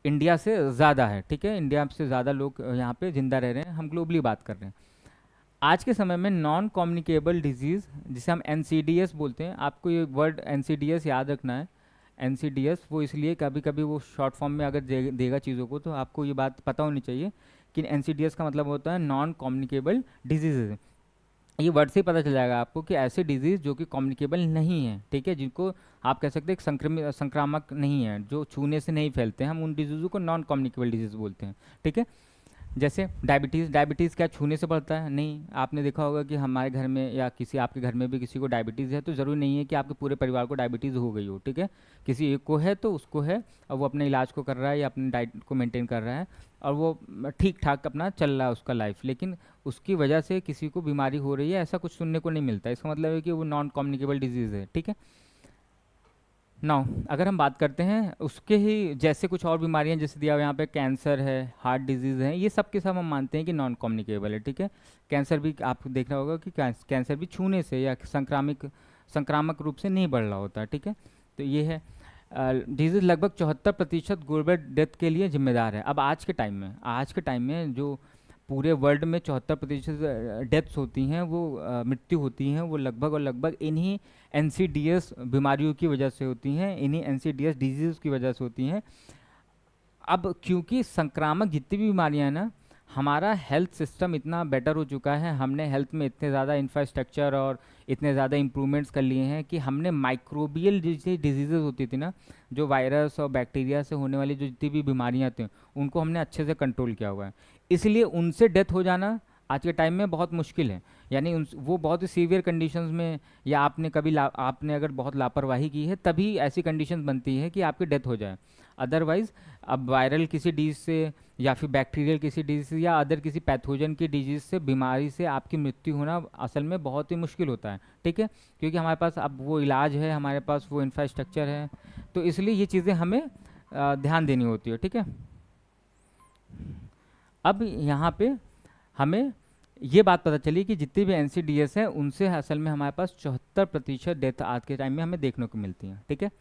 इंडिया से ज़्यादा है, ठीक है, इंडिया से ज़्यादा लोग यहाँ पे ज़िंदा रह रहे हैं, हम ग्लोबली बात कर रहे हैं। आज के समय में नॉन कम्युनिकेबल डिजीज़ जिसे हम NCDs बोलते हैं, आपको ये वर्ड NCDs याद रखना है। NCDs वो इसलिए कभी कभी वो शॉर्ट फॉर्म में अगर देगा चीज़ों को तो आपको ये बात पता होनी चाहिए कि NCDs का मतलब होता है नॉन कम्युनिकेबल डिजीज़। ये वर्ड से ही पता चल जाएगा आपको कि ऐसे डिजीज़ जो कि कम्युनिकेबल नहीं है, ठीक है, जिनको आप कह सकते हैं संक्रामक नहीं है, जो छूने से नहीं फैलते हैं, हम उन डिजीज़ों को नॉन कम्युनिकेबल डिजीज़ बोलते हैं, ठीक है। जैसे डायबिटीज़, डायबिटीज़ क्या छूने से बढ़ता है? नहीं। आपने देखा होगा कि हमारे घर में या किसी आपके घर में भी किसी को डायबिटीज़ है तो ज़रूरी नहीं है कि आपके पूरे परिवार को डायबिटीज़ हो गई हो, ठीक है। किसी एक को है तो उसको है, और वो अपने इलाज को कर रहा है या अपनी डाइट को मेंटेन कर रहा है, और वो ठीक ठाक अपना चल रहा है उसका लाइफ, लेकिन उसकी वजह से किसी को बीमारी हो रही है ऐसा कुछ सुनने को नहीं मिलता। इसका मतलब है कि वो नॉन कम्युनिकेबल डिजीज़ है, ठीक है। नाउ अगर हम बात करते हैं उसके ही जैसे कुछ और बीमारियां, जैसे दिया हुआ यहाँ पे कैंसर है, हार्ट डिजीज़ है, ये सब के सब हम मानते हैं कि नॉन कम्युनिकेबल है, ठीक है। कैंसर भी आप देख रहा होगा कि कैंसर भी छूने से या संक्रामक रूप से नहीं बढ़ रहा होता, ठीक है। तो ये है डिजीज़ लगभग 74% ग्लोबल डेथ के लिए जिम्मेदार है। अब आज के टाइम में जो पूरे वर्ल्ड में 74% डेथ्स होती हैं, वो मृत्यु होती हैं, वो लगभग और लगभग इन्हीं NCDs बीमारियों की वजह से होती हैं, इन्हीं NCDs डिजीज़ की वजह से होती हैं। अब क्योंकि संक्रामक जितनी भी बीमारियां हैं ना, हमारा हेल्थ सिस्टम इतना बेटर हो चुका है, हमने हेल्थ में इतने ज़्यादा इंफ्रास्ट्रक्चर और इतने ज़्यादा इम्प्रूवमेंट्स कर लिए हैं कि हमने माइक्रोबियल जैसी डिजीज़ होती थी ना, जो वायरस और बैक्टीरिया से होने वाली जो जितनी भी बीमारियां थी, उनको हमने अच्छे से कंट्रोल किया हुआ है। इसलिए उनसे डेथ हो जाना आज के टाइम में बहुत मुश्किल है। यानी वो बहुत ही सीवियर कंडीशंस में, या आपने अगर बहुत लापरवाही की है तभी ऐसी कंडीशंस बनती है कि आपकी डेथ हो जाए। अदरवाइज़ अब वायरल किसी डिजीज से या फिर बैक्टीरियल किसी डिजीज से या अदर किसी पैथोजन की डिजीज से, बीमारी से आपकी मृत्यु होना असल में बहुत ही मुश्किल होता है, ठीक है, क्योंकि हमारे पास अब वो इलाज है, हमारे पास वो इंफ्रास्ट्रक्चर है, तो इसलिए ये चीज़ें हमें ध्यान देनी होती है, ठीक है। अब यहाँ पे हमें ये बात पता चली कि जितने भी NCDs हैं उनसे असल में हमारे पास 74% डेथ आज के टाइम में हमें देखने को मिलती हैं, ठीक है।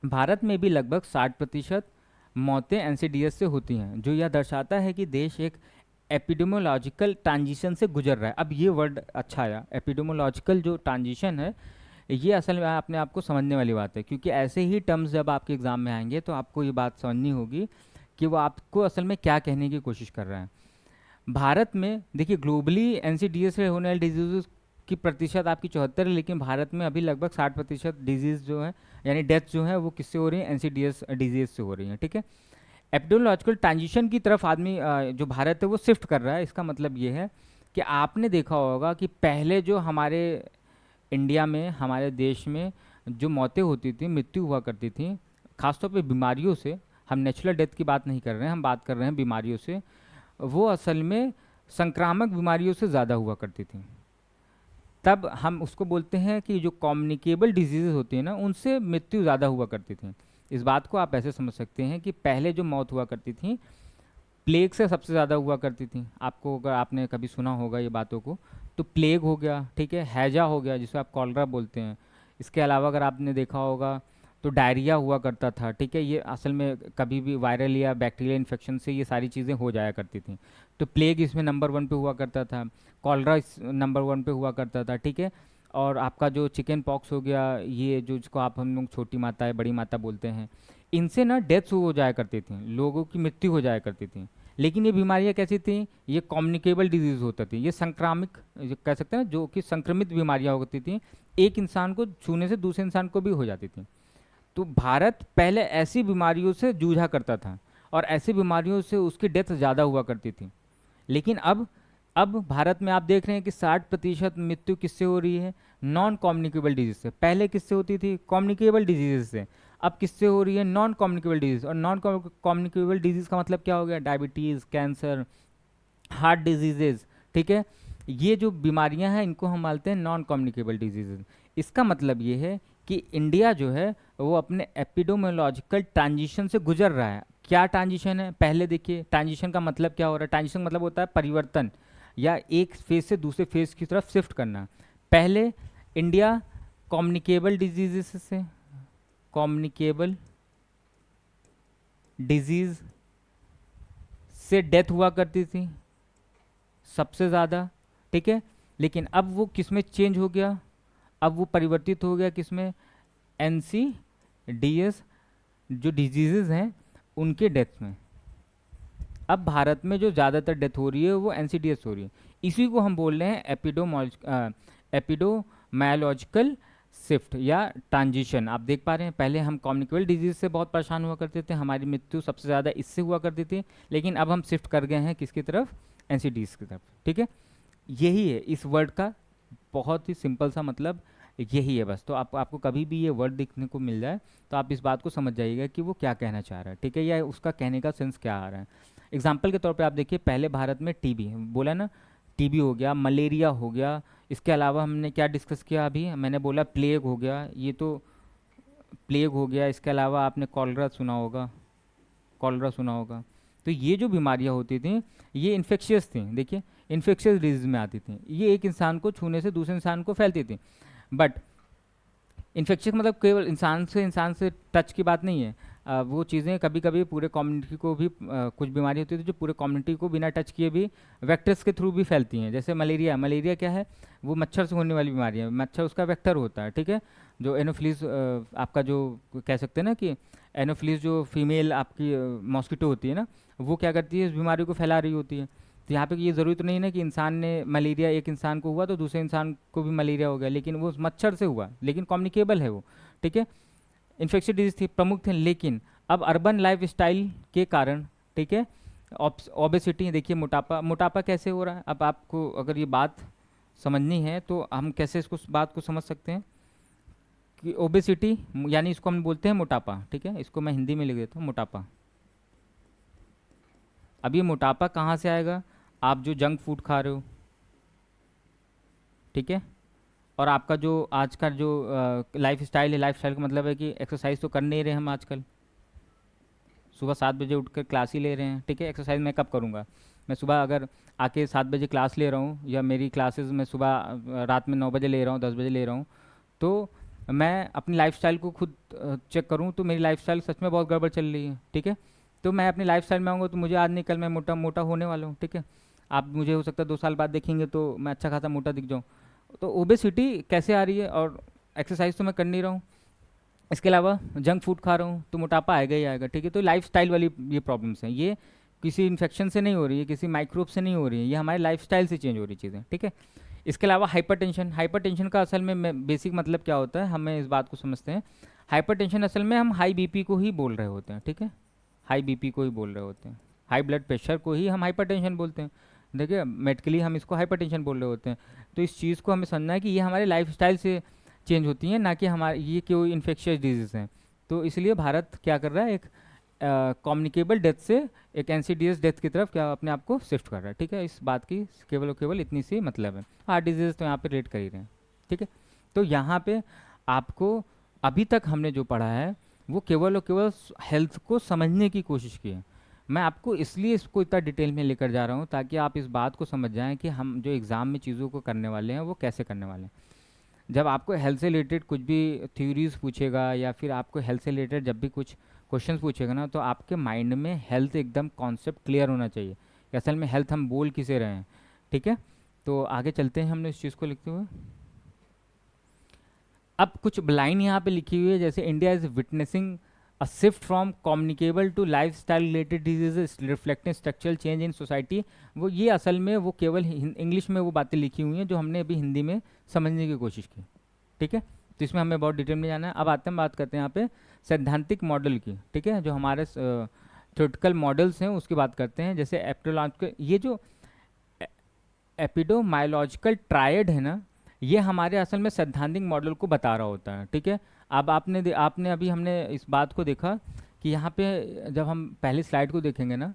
भारत में भी लगभग 60% मौतें NCDs से होती हैं, जो यह दर्शाता है कि देश एक एपिडेमोलॉजिकल ट्रांजिशन से गुजर रहा है। अब ये वर्ड अच्छा आया, एपिडेमोलॉजिकल जो ट्रांजिशन है, ये असल में अपने आप को समझने वाली बात है, क्योंकि ऐसे ही टर्म्स जब आपके एग्ज़ाम में आएंगे तो आपको ये बात समझनी होगी कि वो आपको असल में क्या कहने की कोशिश कर रहा है। भारत में देखिए ग्लोबली NCDs से होने वाली डिजीज़ की प्रतिशत आपकी 74 है, लेकिन भारत में अभी लगभग 60% डिजीज़ जो है यानी डेथ जो है वो किससे हो रही है? NCDs डिजीज़ से हो रही है, ठीक है। एपिडेमोलॉजिकल ट्रांजिशन की तरफ आदमी जो भारत है वो शिफ्ट कर रहा है। इसका मतलब ये है कि आपने देखा होगा कि पहले जो हमारे इंडिया में, हमारे देश में जो मौतें होती थी, मृत्यु हुआ करती थी, खासतौर पे बीमारियों से, हम नेचुरल डेथ की बात नहीं कर रहे हैं, हम बात कर रहे हैं बीमारियों से, वो असल में संक्रामक बीमारियों से ज़्यादा हुआ करती थी। तब हम उसको बोलते हैं कि जो कम्युनिकेबल डिजीज़ होती हैं ना, उनसे मृत्यु ज़्यादा हुआ करती थी। इस बात को आप ऐसे समझ सकते हैं कि पहले जो मौत हुआ करती थी प्लेग से सबसे ज़्यादा हुआ करती थी। आपको अगर आपने कभी सुना होगा ये बातों को, तो प्लेग हो गया, ठीक है, हैजा हो गया जिसे आप कॉलरा बोलते हैं। इसके अलावा अगर आपने देखा होगा तो डायरिया हुआ करता था, ठीक है। ये असल में कभी भी वायरल या बैक्टीरियल इन्फेक्शन से ये सारी चीज़ें हो जाया करती थी। तो प्लेग इसमें नंबर 1 पे हुआ करता था, कॉलरा इस नंबर 1 पे हुआ करता था, ठीक है। और आपका जो चिकन पॉक्स हो गया, ये जो जिसको आप हम लोग छोटी माता है बड़ी माता बोलते हैं, इनसे ना डेथ्स हो जाया करती थी, लोगों की मृत्यु हो जाया करती थी। लेकिन ये बीमारियां कैसी थी? ये कम्युनिकेबल डिजीज होती थी, ये संक्रामक जो कह सकते हैं ना, जो कि संक्रमित बीमारियां होती थी, एक इंसान को छूने से दूसरे इंसान को भी हो जाती थी। तो भारत पहले ऐसी बीमारियों से जूझा करता था और ऐसी बीमारियों से उसकी डेथ ज़्यादा हुआ करती थी। लेकिन अब भारत में आप देख रहे हैं कि 60% मृत्यु किससे हो रही है? नॉन कम्युनिकेबल डिजीज से। पहले किससे होती थी? कम्युनिकेबल डिजीज से। अब किससे हो रही है? Non communicable disease. और नॉन कम्युनिकेबल डिजीज का मतलब क्या हो गया? डायबिटीज़, कैंसर, हार्ट डिजीजेज, ठीक है। ये जो बीमारियां हैं इनको हम मानते हैं नॉन कम्युनिकेबल डिजीजेज। इसका मतलब ये है कि इंडिया जो है वो अपने एपिडेमियोलॉजिकल ट्रांजिशन से गुजर रहा है। क्या ट्रांजिशन है? पहले देखिए, ट्रांजिशन का मतलब क्या हो रहा है? ट्रांजिशन मतलब होता है परिवर्तन या एक फेज से दूसरे फेज की तरफ शिफ्ट करना। पहले इंडिया कम्युनिकेबल डिजीजेस से, कम्युनिकेबल डिजीज से डेथ हुआ करती थी सबसे ज़्यादा, ठीक है। लेकिन अब वो किस में चेंज हो गया? अब वो परिवर्तित हो गया किस में? NCDs जो डिजीजेज हैं उनके डेथ में। अब भारत में जो ज़्यादातर डेथ हो रही है वो NCDs हो रही है। इसी को हम बोल रहे हैं एपिडोमायोलॉजिकल शिफ्ट या ट्रांजिशन। आप देख पा रहे हैं, पहले हम कम्युनिकेबल डिजीज से बहुत परेशान हुआ करते थे, हमारी मृत्यु सबसे ज़्यादा इससे हुआ करती थी। लेकिन अब हम शिफ्ट कर गए हैं किसकी तरफ? NCDs की तरफ, ठीक है। यही है इस वर्ड का बहुत ही सिंपल सा मतलब, यही है बस। तो आपको कभी भी ये वर्ड दिखने को मिल जाए तो आप इस बात को समझ जाइएगा कि वो क्या कहना चाह रहा है, ठीक है, या उसका कहने का सेंस क्या आ रहा है। एग्जाम्पल के तौर पे आप देखिए, पहले भारत में टीबी बोला ना, टीबी हो गया, मलेरिया हो गया। इसके अलावा हमने क्या डिस्कस किया? अभी मैंने बोला प्लेग हो गया, ये तो प्लेग हो गया। इसके अलावा आपने कॉलरा सुना होगा, कॉलरा सुना होगा। तो ये जो बीमारियां होती थी ये इन्फेक्शियस थी। देखिए, इन्फेक्शियस डिजीज में आती थी, ये एक इंसान को छूने से दूसरे इंसान को फैलती थी। बट इन्फेक्शियस मतलब केवल इंसान से टच की बात नहीं है। वो चीज़ें कभी कभी पूरे कम्युनिटी को भी कुछ बीमारी होती थी जो पूरे कम्युनिटी को बिना टच किए भी वेक्टर्स के थ्रू भी फैलती हैं। जैसे मलेरिया, मलेरिया क्या है? वो मच्छर से होने वाली बीमारी है, मच्छर उसका वेक्टर होता है, ठीक है। जो एनोफिलीज आपका जो कह सकते हैं ना कि एनोफिलीज जो फीमेल आपकी मॉस्किटो होती है ना, वो क्या करती है? इस बीमारी को फैला रही होती है। तो यहाँ पे ये ज़रूरी तो नहीं है ना कि इंसान ने मलेरिया, एक इंसान को हुआ तो दूसरे इंसान को भी मलेरिया हो गया, लेकिन वो मच्छर से हुआ, लेकिन कम्युनिकेबल है वो, ठीक है। इन्फेक्शियस डिजीज थी, प्रमुख थे। लेकिन अब अर्बन लाइफ स्टाइल के कारण, ठीक है, ओबेसिटी, देखिए मोटापा, मोटापा कैसे हो रहा है? अब आपको अगर ये बात समझनी है तो हम कैसे इसको बात को समझ सकते हैं कि ओबेसिटी यानी इसको हम बोलते हैं मोटापा, ठीक है। इसको मैं हिंदी में लिख देता हूँ, मोटापा। अब ये मोटापा कहाँ से आएगा? आप जो जंक फूड खा रहे हो, ठीक है, और आपका जो आज का जो लाइफ स्टाइल है, लाइफ स्टाइल का मतलब है कि एक्सरसाइज तो कर नहीं रहे हम आजकल। सुबह 7 बजे उठकर क्लास ही ले रहे हैं, ठीक है। एक्सरसाइज मैं कब करूँगा? मैं सुबह अगर आके 7 बजे क्लास ले रहा हूँ, या मेरी क्लासेस मैं सुबह रात में 9 बजे ले रहा हूँ, 10 बजे ले रहा हूँ, तो मैं अपनी लाइफस्टाइल को खुद चेक करूँ तो मेरी लाइफस्टाइल सच में बहुत गड़बड़ चल रही है, ठीक है। तो मैं अपनी लाइफस्टाइल में आऊँगा तो मुझे आज नहीं कल मैं मोटा मोटा होने वाला हूँ, ठीक है। आप मुझे हो सकता है 2 साल बाद देखेंगे तो मैं अच्छा खासा मोटा दिख जाऊँ। तो ओबेसिटी कैसे आ रही है? और एक्सरसाइज तो मैं कर नहीं रहा हूँ, इसके अलावा जंक फूड खा रहा हूँ, तो मोटापा आएगा ही आएगा, ठीक है। तो लाइफ स्टाइल वाली ये प्रॉब्लम्स हैं, ये किसी इन्फेक्शन से नहीं हो रही है, किसी माइक्रोब से नहीं हो रही है, ये हमारे लाइफ स्टाइल से चेंज हो रही चीज़ें, ठीक है। इसके अलावा हाइपरटेंशन, हाइपरटेंशन का असल में बेसिक मतलब क्या होता है, हमें इस बात को समझते हैं। हाइपरटेंशन असल में हम हाई बीपी को ही बोल रहे होते हैं, ठीक है, हाई बीपी को ही बोल रहे होते हैं, हाई ब्लड प्रेशर को ही हम हाइपरटेंशन बोलते हैं। देखिए, मेडिकली हम इसको हाइपरटेंशन बोल रहे होते हैं। तो इस चीज़ को हमें समझना है कि ये हमारे लाइफ स्टाइल से चेंज होती हैं, ना कि हमारे ये कोई इन्फेक्शियस डिजीज़ हैं। तो इसलिए भारत क्या कर रहा है, एक कम्युनिकेबल डेथ से एक एनसीडीएस डेथ की तरफ क्या अपने आप को शिफ्ट कर रहा है, ठीक है। इस बात की केवल और केवल इतनी सी मतलब है। हार्ट डिजीज तो यहाँ पे रेट कर ही रहे हैं, ठीक है। तो यहाँ पे आपको अभी तक हमने जो पढ़ा है वो केवल और केवल हेल्थ को समझने की कोशिश की है। मैं आपको इसलिए इसको इतना डिटेल में लेकर जा रहा हूँ ताकि आप इस बात को समझ जाएं कि हम जो एग्ज़ाम में चीज़ों को करने वाले हैं वो कैसे करने वाले हैं। जब आपको हेल्थ से रिलेटेड कुछ भी थ्योरीज पूछेगा या फिर आपको हेल्थ से रिलेटेड जब भी कुछ क्वेश्चंस पूछेगा ना, तो आपके माइंड में हेल्थ एकदम कॉन्सेप्ट क्लियर होना चाहिए कि असल में हेल्थ हम बोल किसे रहे हैं, ठीक है। तो आगे चलते हैं हमने इस चीज़ को लिखते हुए। अब कुछ लाइन यहाँ पे लिखी हुई है, जैसे India is witnessing a shift from communicable to lifestyle related diseases reflecting structural change in society. वो ये असल में वो केवल इंग्लिश में वो बातें लिखी हुई हैं जो हमने अभी हिंदी में समझने की कोशिश की, ठीक है। तो इसमें हमें बहुत डिटेल में जाना है। अब आते हैं बात करते हैं यहाँ पे सैद्धांतिक मॉडल की, ठीक है। जो हमारे थ्योरेटिकल मॉडल्स हैं उसकी बात करते हैं। जैसे एपिडोलॉजिकल, ये जो एपिडोमायोलॉजिकल ट्रायड है ना, ये हमारे असल में सैद्धांतिक मॉडल को बता रहा होता है, ठीक है। अब आपने अभी हमने इस बात को देखा कि यहाँ पे जब हम पहली स्लाइड को देखेंगे ना,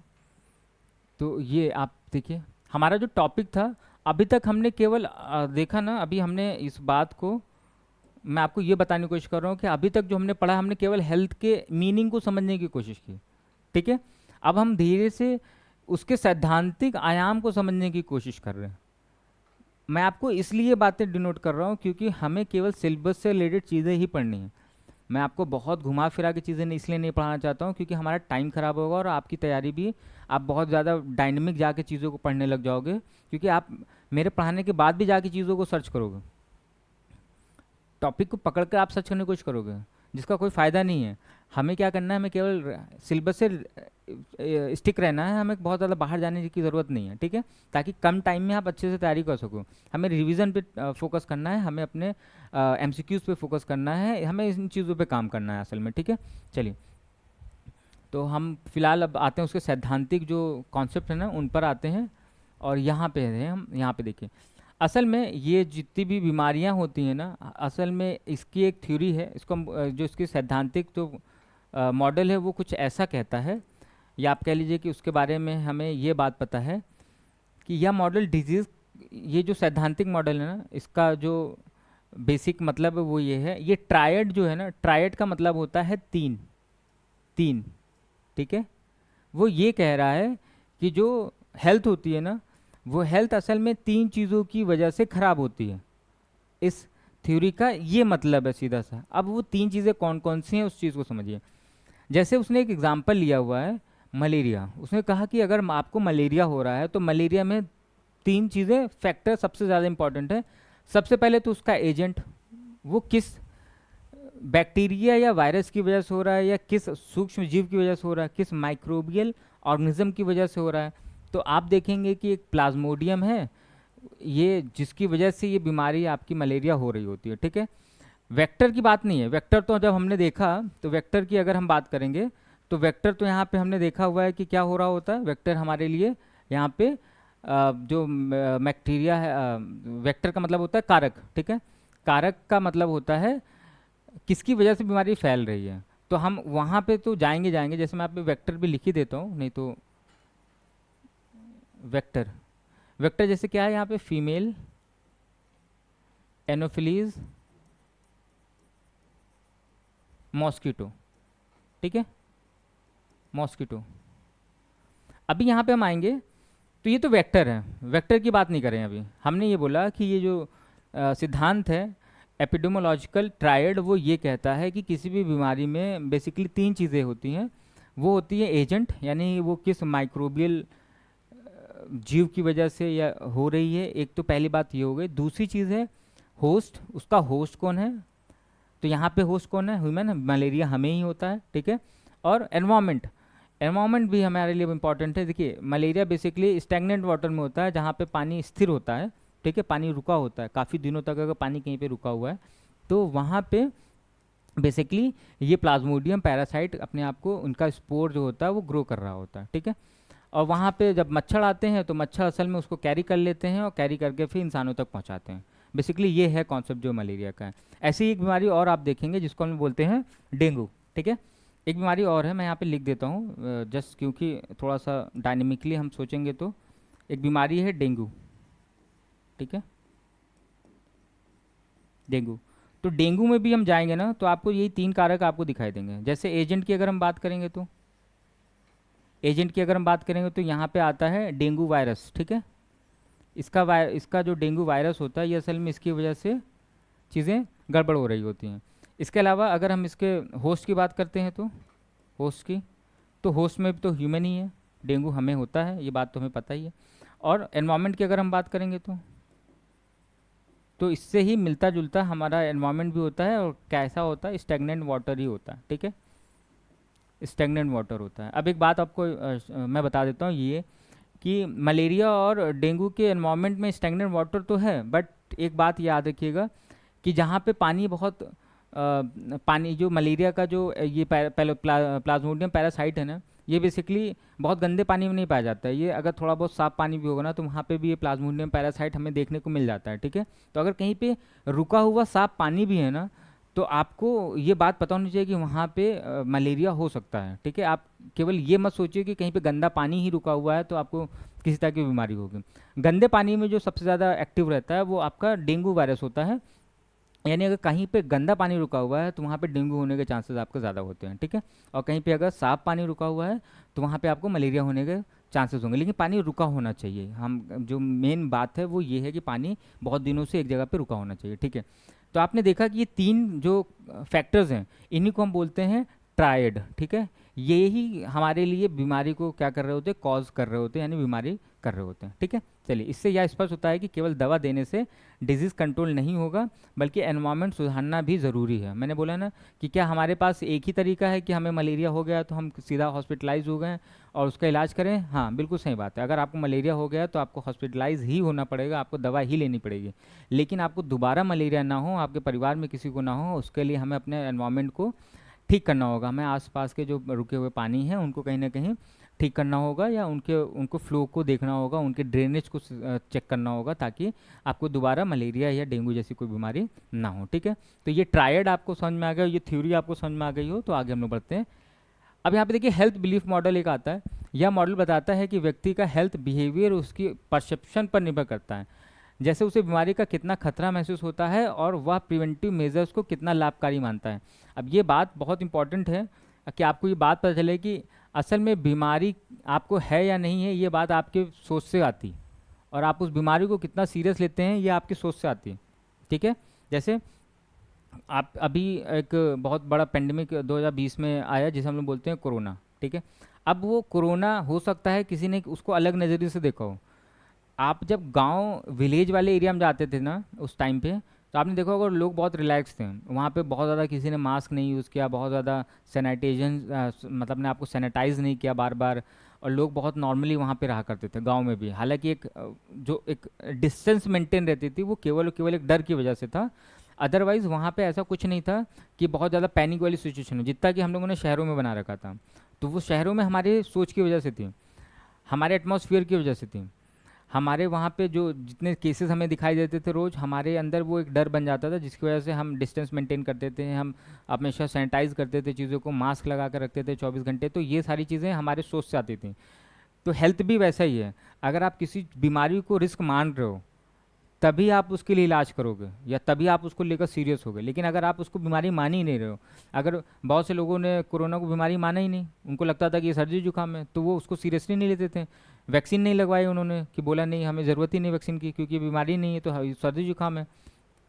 तो ये आप देखिए हमारा जो टॉपिक था अभी तक हमने केवल देखा ना, अभी हमने इस बात को, मैं आपको ये बताने की कोशिश कर रहा हूँ कि अभी तक जो हमने पढ़ा हमने केवल हेल्थ के मीनिंग को समझने की कोशिश की, ठीक है। अब हम धीरे से उसके सैद्धांतिक आयाम को समझने की कोशिश कर रहे हैं। मैं आपको इसलिए बातें डिनोट कर रहा हूँ क्योंकि हमें केवल सिलेबस से रिलेटेड चीज़ें ही पढ़नी हैं। मैं आपको बहुत घुमा फिरा की चीज़ें इसलिए नहीं पढ़ाना चाहता हूँ क्योंकि हमारा टाइम ख़राब होगा और आपकी तैयारी भी, आप बहुत ज़्यादा डायनेमिक जाके चीज़ों को पढ़ने लग जाओगे, क्योंकि आप मेरे पढ़ाने के बाद भी जाके चीज़ों को सर्च करोगे, टॉपिक को पकड़ कर आप सर्च करने की कोशिश करोगे, जिसका कोई फ़ायदा नहीं है। हमें क्या करना है, हमें केवल सिलेबस से स्टिक रहना है, हमें बहुत ज़्यादा बाहर जाने की ज़रूरत नहीं है, ठीक है। ताकि कम टाइम में आप अच्छे से तैयारी कर सको। हमें रिवीजन पे फोकस करना है, हमें अपने एमसीक्यूज़ पे फोकस करना है, हमें इन चीज़ों पे काम करना है असल में, ठीक है। चलिए, तो हम फिलहाल अब आते हैं उसके सैद्धांतिक जो कॉन्सेप्ट है ना उन पर आते हैं। और यहाँ पे हैं हम, यहाँ पे देखिए असल में ये जितनी भी बीमारियाँ होती हैं ना, असल में इसकी एक थ्योरी है, इसको जो इसकी सैद्धांतिक जो मॉडल है वो कुछ ऐसा कहता है, या आप कह लीजिए कि उसके बारे में हमें ये बात पता है कि यह मॉडल डिजीज़, ये जो सैद्धांतिक मॉडल है ना, इसका जो बेसिक मतलब है वो ये है, ये ट्रायड जो है ना, ट्रायड का मतलब होता है तीन, तीन, ठीक है। वो ये कह रहा है कि जो हेल्थ होती है ना, वो हेल्थ असल में तीन चीज़ों की वजह से ख़राब होती है। इस थ्योरी का ये मतलब है सीधा सा। अब वो तीन चीज़ें कौन कौन सी हैं उस चीज़ को समझिए। जैसे उसने एक एग्जांपल लिया हुआ है मलेरिया। उसने कहा कि अगर आपको मलेरिया हो रहा है तो मलेरिया में तीन चीज़ें, फैक्टर सबसे ज़्यादा इंपॉर्टेंट है। सबसे पहले तो उसका एजेंट, वो किस बैक्टीरिया या वायरस की वजह से हो रहा है, या किस सूक्ष्म जीव की वजह से हो रहा है, किस माइक्रोबियल ऑर्गेनिज्म की वजह से हो रहा है। तो आप देखेंगे कि एक प्लाज्मोडियम है, ये जिसकी वजह से ये बीमारी आपकी मलेरिया हो रही होती है, ठीक है। वेक्टर की बात नहीं है। वेक्टर तो जब हमने देखा, तो वेक्टर की अगर हम बात करेंगे तो वेक्टर तो यहाँ पे हमने देखा हुआ है कि क्या हो रहा होता है। वेक्टर हमारे लिए यहाँ पे जो बैक्टीरिया है, वेक्टर का मतलब होता है कारक, ठीक है। कारक का मतलब होता है किसकी वजह से बीमारी फैल रही है। तो हम वहाँ पे तो जाएंगे जाएंगे, जैसे मैं आप पे वेक्टर भी लिख ही देता हूँ, नहीं तो वेक्टर, वेक्टर जैसे क्या है यहाँ पे, फीमेल एनोफिलीज मॉस्किटो, ठीक है, मॉस्किटो। अभी यहाँ पे हम आएंगे तो ये तो वेक्टर है, वेक्टर की बात नहीं करें अभी। हमने ये बोला कि ये जो सिद्धांत है एपिडेमोलॉजिकल ट्रायड, वो ये कहता है कि किसी भी बीमारी में बेसिकली तीन चीज़ें होती हैं। वो होती है एजेंट, यानी वो किस माइक्रोबियल जीव की वजह से या हो रही है, एक तो पहली बात ये हो गई। दूसरी चीज़ है होस्ट, उसका होस्ट कौन है। तो यहाँ पे होस्ट कौन है, ह्यूमन, मलेरिया हमें ही होता है, ठीक है। और एनवायरनमेंट, एनवायरनमेंट भी हमारे लिए इम्पॉर्टेंट है। देखिए मलेरिया बेसिकली स्टैग्नेंट वाटर में होता है, जहाँ पे पानी स्थिर होता है, ठीक है, पानी रुका होता है काफ़ी दिनों तक। अगर पानी कहीं पे रुका हुआ है तो वहाँ पे बेसिकली ये प्लाज्मोडियम पैरासाइट अपने आप को, उनका स्पोर जो होता है वो ग्रो कर रहा होता है, ठीक है। और वहाँ पे जब मच्छर आते हैं तो मच्छर असल में उसको कैरी कर लेते हैं और कैरी करके फिर इंसानों तक पहुँचाते हैं। बेसिकली ये है कॉन्सेप्ट जो मलेरिया का है। ऐसी एक बीमारी और आप देखेंगे जिसको हम बोलते हैं डेंगू, ठीक है। एक बीमारी और है, मैं यहाँ पे लिख देता हूँ जस्ट क्योंकि थोड़ा सा डायनेमिकली हम सोचेंगे तो। एक बीमारी है डेंगू, ठीक है, डेंगू। तो डेंगू में भी हम जाएंगे ना तो आपको यही 3 कारक आपको दिखाई देंगे। जैसे एजेंट की अगर हम बात करेंगे तो तो यहाँ पे आता है डेंगू वायरस, ठीक है। इसका जो डेंगू वायरस होता है ये असल में इसकी वजह से चीज़ें गड़बड़ हो रही होती हैं। इसके अलावा अगर हम इसके होस्ट की बात करते हैं तो होस्ट की, तो होस्ट में भी तो ह्यूमन ही है, डेंगू हमें होता है, ये बात तो हमें पता ही है। और एनवायरनमेंट की अगर हम बात करेंगे तो इससे ही मिलता जुलता हमारा एनवायरनमेंट भी होता है, और कैसा होता है, स्टैग्नेंट वाटर ही होता है, ठीक है, स्टैग्नेंट वाटर होता है। अब एक बात आपको मैं बता देता हूँ ये कि मलेरिया और डेंगू के एनवायरनमेंट में स्टैग्नेंट वाटर तो है, बट एक बात याद रखिएगा कि जहाँ पे पानी बहुत पानी, जो मलेरिया का जो ये प्लाज्मोडियम पैरासाइट है ना, ये बेसिकली बहुत गंदे पानी में नहीं पाया जाता है। ये अगर थोड़ा बहुत साफ पानी भी होगा ना तो वहाँ पे भी ये प्लाज्मोडियम पैरासाइट हमें देखने को मिल जाता है, ठीक है। तो अगर कहीं पे रुका हुआ साफ पानी भी है ना तो आपको ये बात पता होनी चाहिए कि वहाँ पे मलेरिया हो सकता है, ठीक है। आप केवल ये मत सोचिए कि कहीं पे गंदा पानी ही रुका हुआ है तो आपको किसी तरह की बीमारी होगी। गंदे पानी में जो सबसे ज़्यादा एक्टिव रहता है वो आपका डेंगू वायरस होता है। यानी अगर कहीं पे गंदा पानी रुका हुआ है तो वहाँ पे डेंगू होने के चांसेस आपके ज़्यादा होते हैं, ठीक है। और कहीं पे अगर साफ पानी रुका हुआ है तो वहाँ पे आपको मलेरिया होने के चांसेस होंगे। लेकिन पानी रुका होना चाहिए, हम जो मेन बात है वो ये है कि पानी बहुत दिनों से एक जगह पे रुका होना चाहिए, ठीक है। तो आपने देखा कि ये 3 जो फैक्टर्स हैं इन्हीं को हम बोलते हैं ट्रायड, ठीक है। ये ही हमारे लिए बीमारी को क्या कर रहे होते हैं, कॉज कर रहे होते हैं, यानी बीमारी कर रहे होते हैं, ठीक है। चलिए, इससे यह स्पष्ट होता है कि केवल दवा देने से डिजीज़ कंट्रोल नहीं होगा, बल्कि एनवायरनमेंट सुधारना भी ज़रूरी है। मैंने बोला ना कि क्या हमारे पास एक ही तरीका है कि हमें मलेरिया हो गया तो हम सीधा हॉस्पिटलाइज हो गए और उसका इलाज करें? हाँ, बिल्कुल सही बात है। अगर आपको मलेरिया हो गया तो आपको हॉस्पिटलाइज ही होना पड़ेगा, आपको दवा ही लेनी पड़ेगी। लेकिन आपको दोबारा मलेरिया ना हो, आपके परिवार में किसी को ना हो, उसके लिए हमें अपने एनवायरनमेंट को ठीक करना होगा। हमें आसपास के जो रुके हुए पानी हैं उनको कहीं ना कहीं ठीक करना होगा, या उनको फ्लो को देखना होगा, उनके ड्रेनेज को चेक करना होगा, ताकि आपको दोबारा मलेरिया या डेंगू जैसी कोई बीमारी ना हो, ठीक है। तो ये ट्रायड आपको समझ में आ गया, ये थ्योरी आपको समझ में आ गई हो तो आगे हम लोग बढ़ते हैं। अब यहाँ पे देखिए हेल्थ बिलीफ मॉडल एक आता है। यह मॉडल बताता है कि व्यक्ति का हेल्थ बिहेवियर उसकी परसेप्शन पर निर्भर करता है, जैसे उसे बीमारी का कितना खतरा महसूस होता है और वह प्रिवेंटिव मेजर्स को कितना लाभकारी मानता है। अब ये बात बहुत इंपॉर्टेंट है कि आपको ये बात पता चले कि असल में बीमारी आपको है या नहीं है, ये बात आपके सोच से आती, और आप उस बीमारी को कितना सीरियस लेते हैं ये आपकी सोच से आती है, ठीक है। जैसे आप अभी एक बहुत बड़ा पेंडेमिक 2020 में आया जिसे हम लोग बोलते हैं कोरोना, ठीक है। अब वो कोरोना हो सकता है किसी ने उसको अलग नज़रिए से देखा हो। आप जब गांव विलेज वाले एरिया में जाते थे ना उस टाइम पे, तो आपने देखा होगा लोग बहुत रिलैक्स थे वहाँ पे, बहुत ज़्यादा किसी ने मास्क नहीं यूज़ किया, बहुत ज़्यादा सैनिटाइजेशन मतलब ने आपको सैनिटाइज नहीं किया बार बार, और लोग बहुत नॉर्मली वहाँ पे रहा करते थे गांव में भी। हालांकि एक जो एक डिस्टेंस मेंटेन रहती थी वो केवल एक डर की वजह से था, अदरवाइज़ वहाँ पे ऐसा कुछ नहीं था कि बहुत ज़्यादा पैनिक वाली सिचुएशन हो जितना कि हम लोगों ने शहरों में बना रखा था। तो वो शहरों में हमारे सोच की वजह से थी, हमारे एटमॉस्फेयर की वजह से थी, हमारे वहाँ पे जो जितने केसेस हमें दिखाई देते थे रोज़, हमारे अंदर वो एक डर बन जाता था जिसकी वजह से हम डिस्टेंस मेंटेन करते थे, हम हमेशा सैनिटाइज करते थे चीज़ों को, मास्क लगा कर रखते थे 24 घंटे। तो ये सारी चीज़ें हमारे सोच से आती थी। तो हेल्थ भी वैसा ही है, अगर आप किसी बीमारी को रिस्क मान रहे हो तभी आप उसके लिए इलाज करोगे या तभी आप उसको लेकर सीरियस होगे। लेकिन अगर आप उसको बीमारी मान ही नहीं रहे हो, अगर बहुत से लोगों ने कोरोना को बीमारी माना ही नहीं, उनको लगता था कि ये सर्दी जुकाम है, तो वो उसको सीरियसली नहीं लेते थे। वैक्सीन नहीं लगवाई उन्होंने, कि बोला नहीं हमें ज़रूरत ही नहीं वैक्सीन की क्योंकि बीमारी नहीं है, तो सर्दी जुकाम है।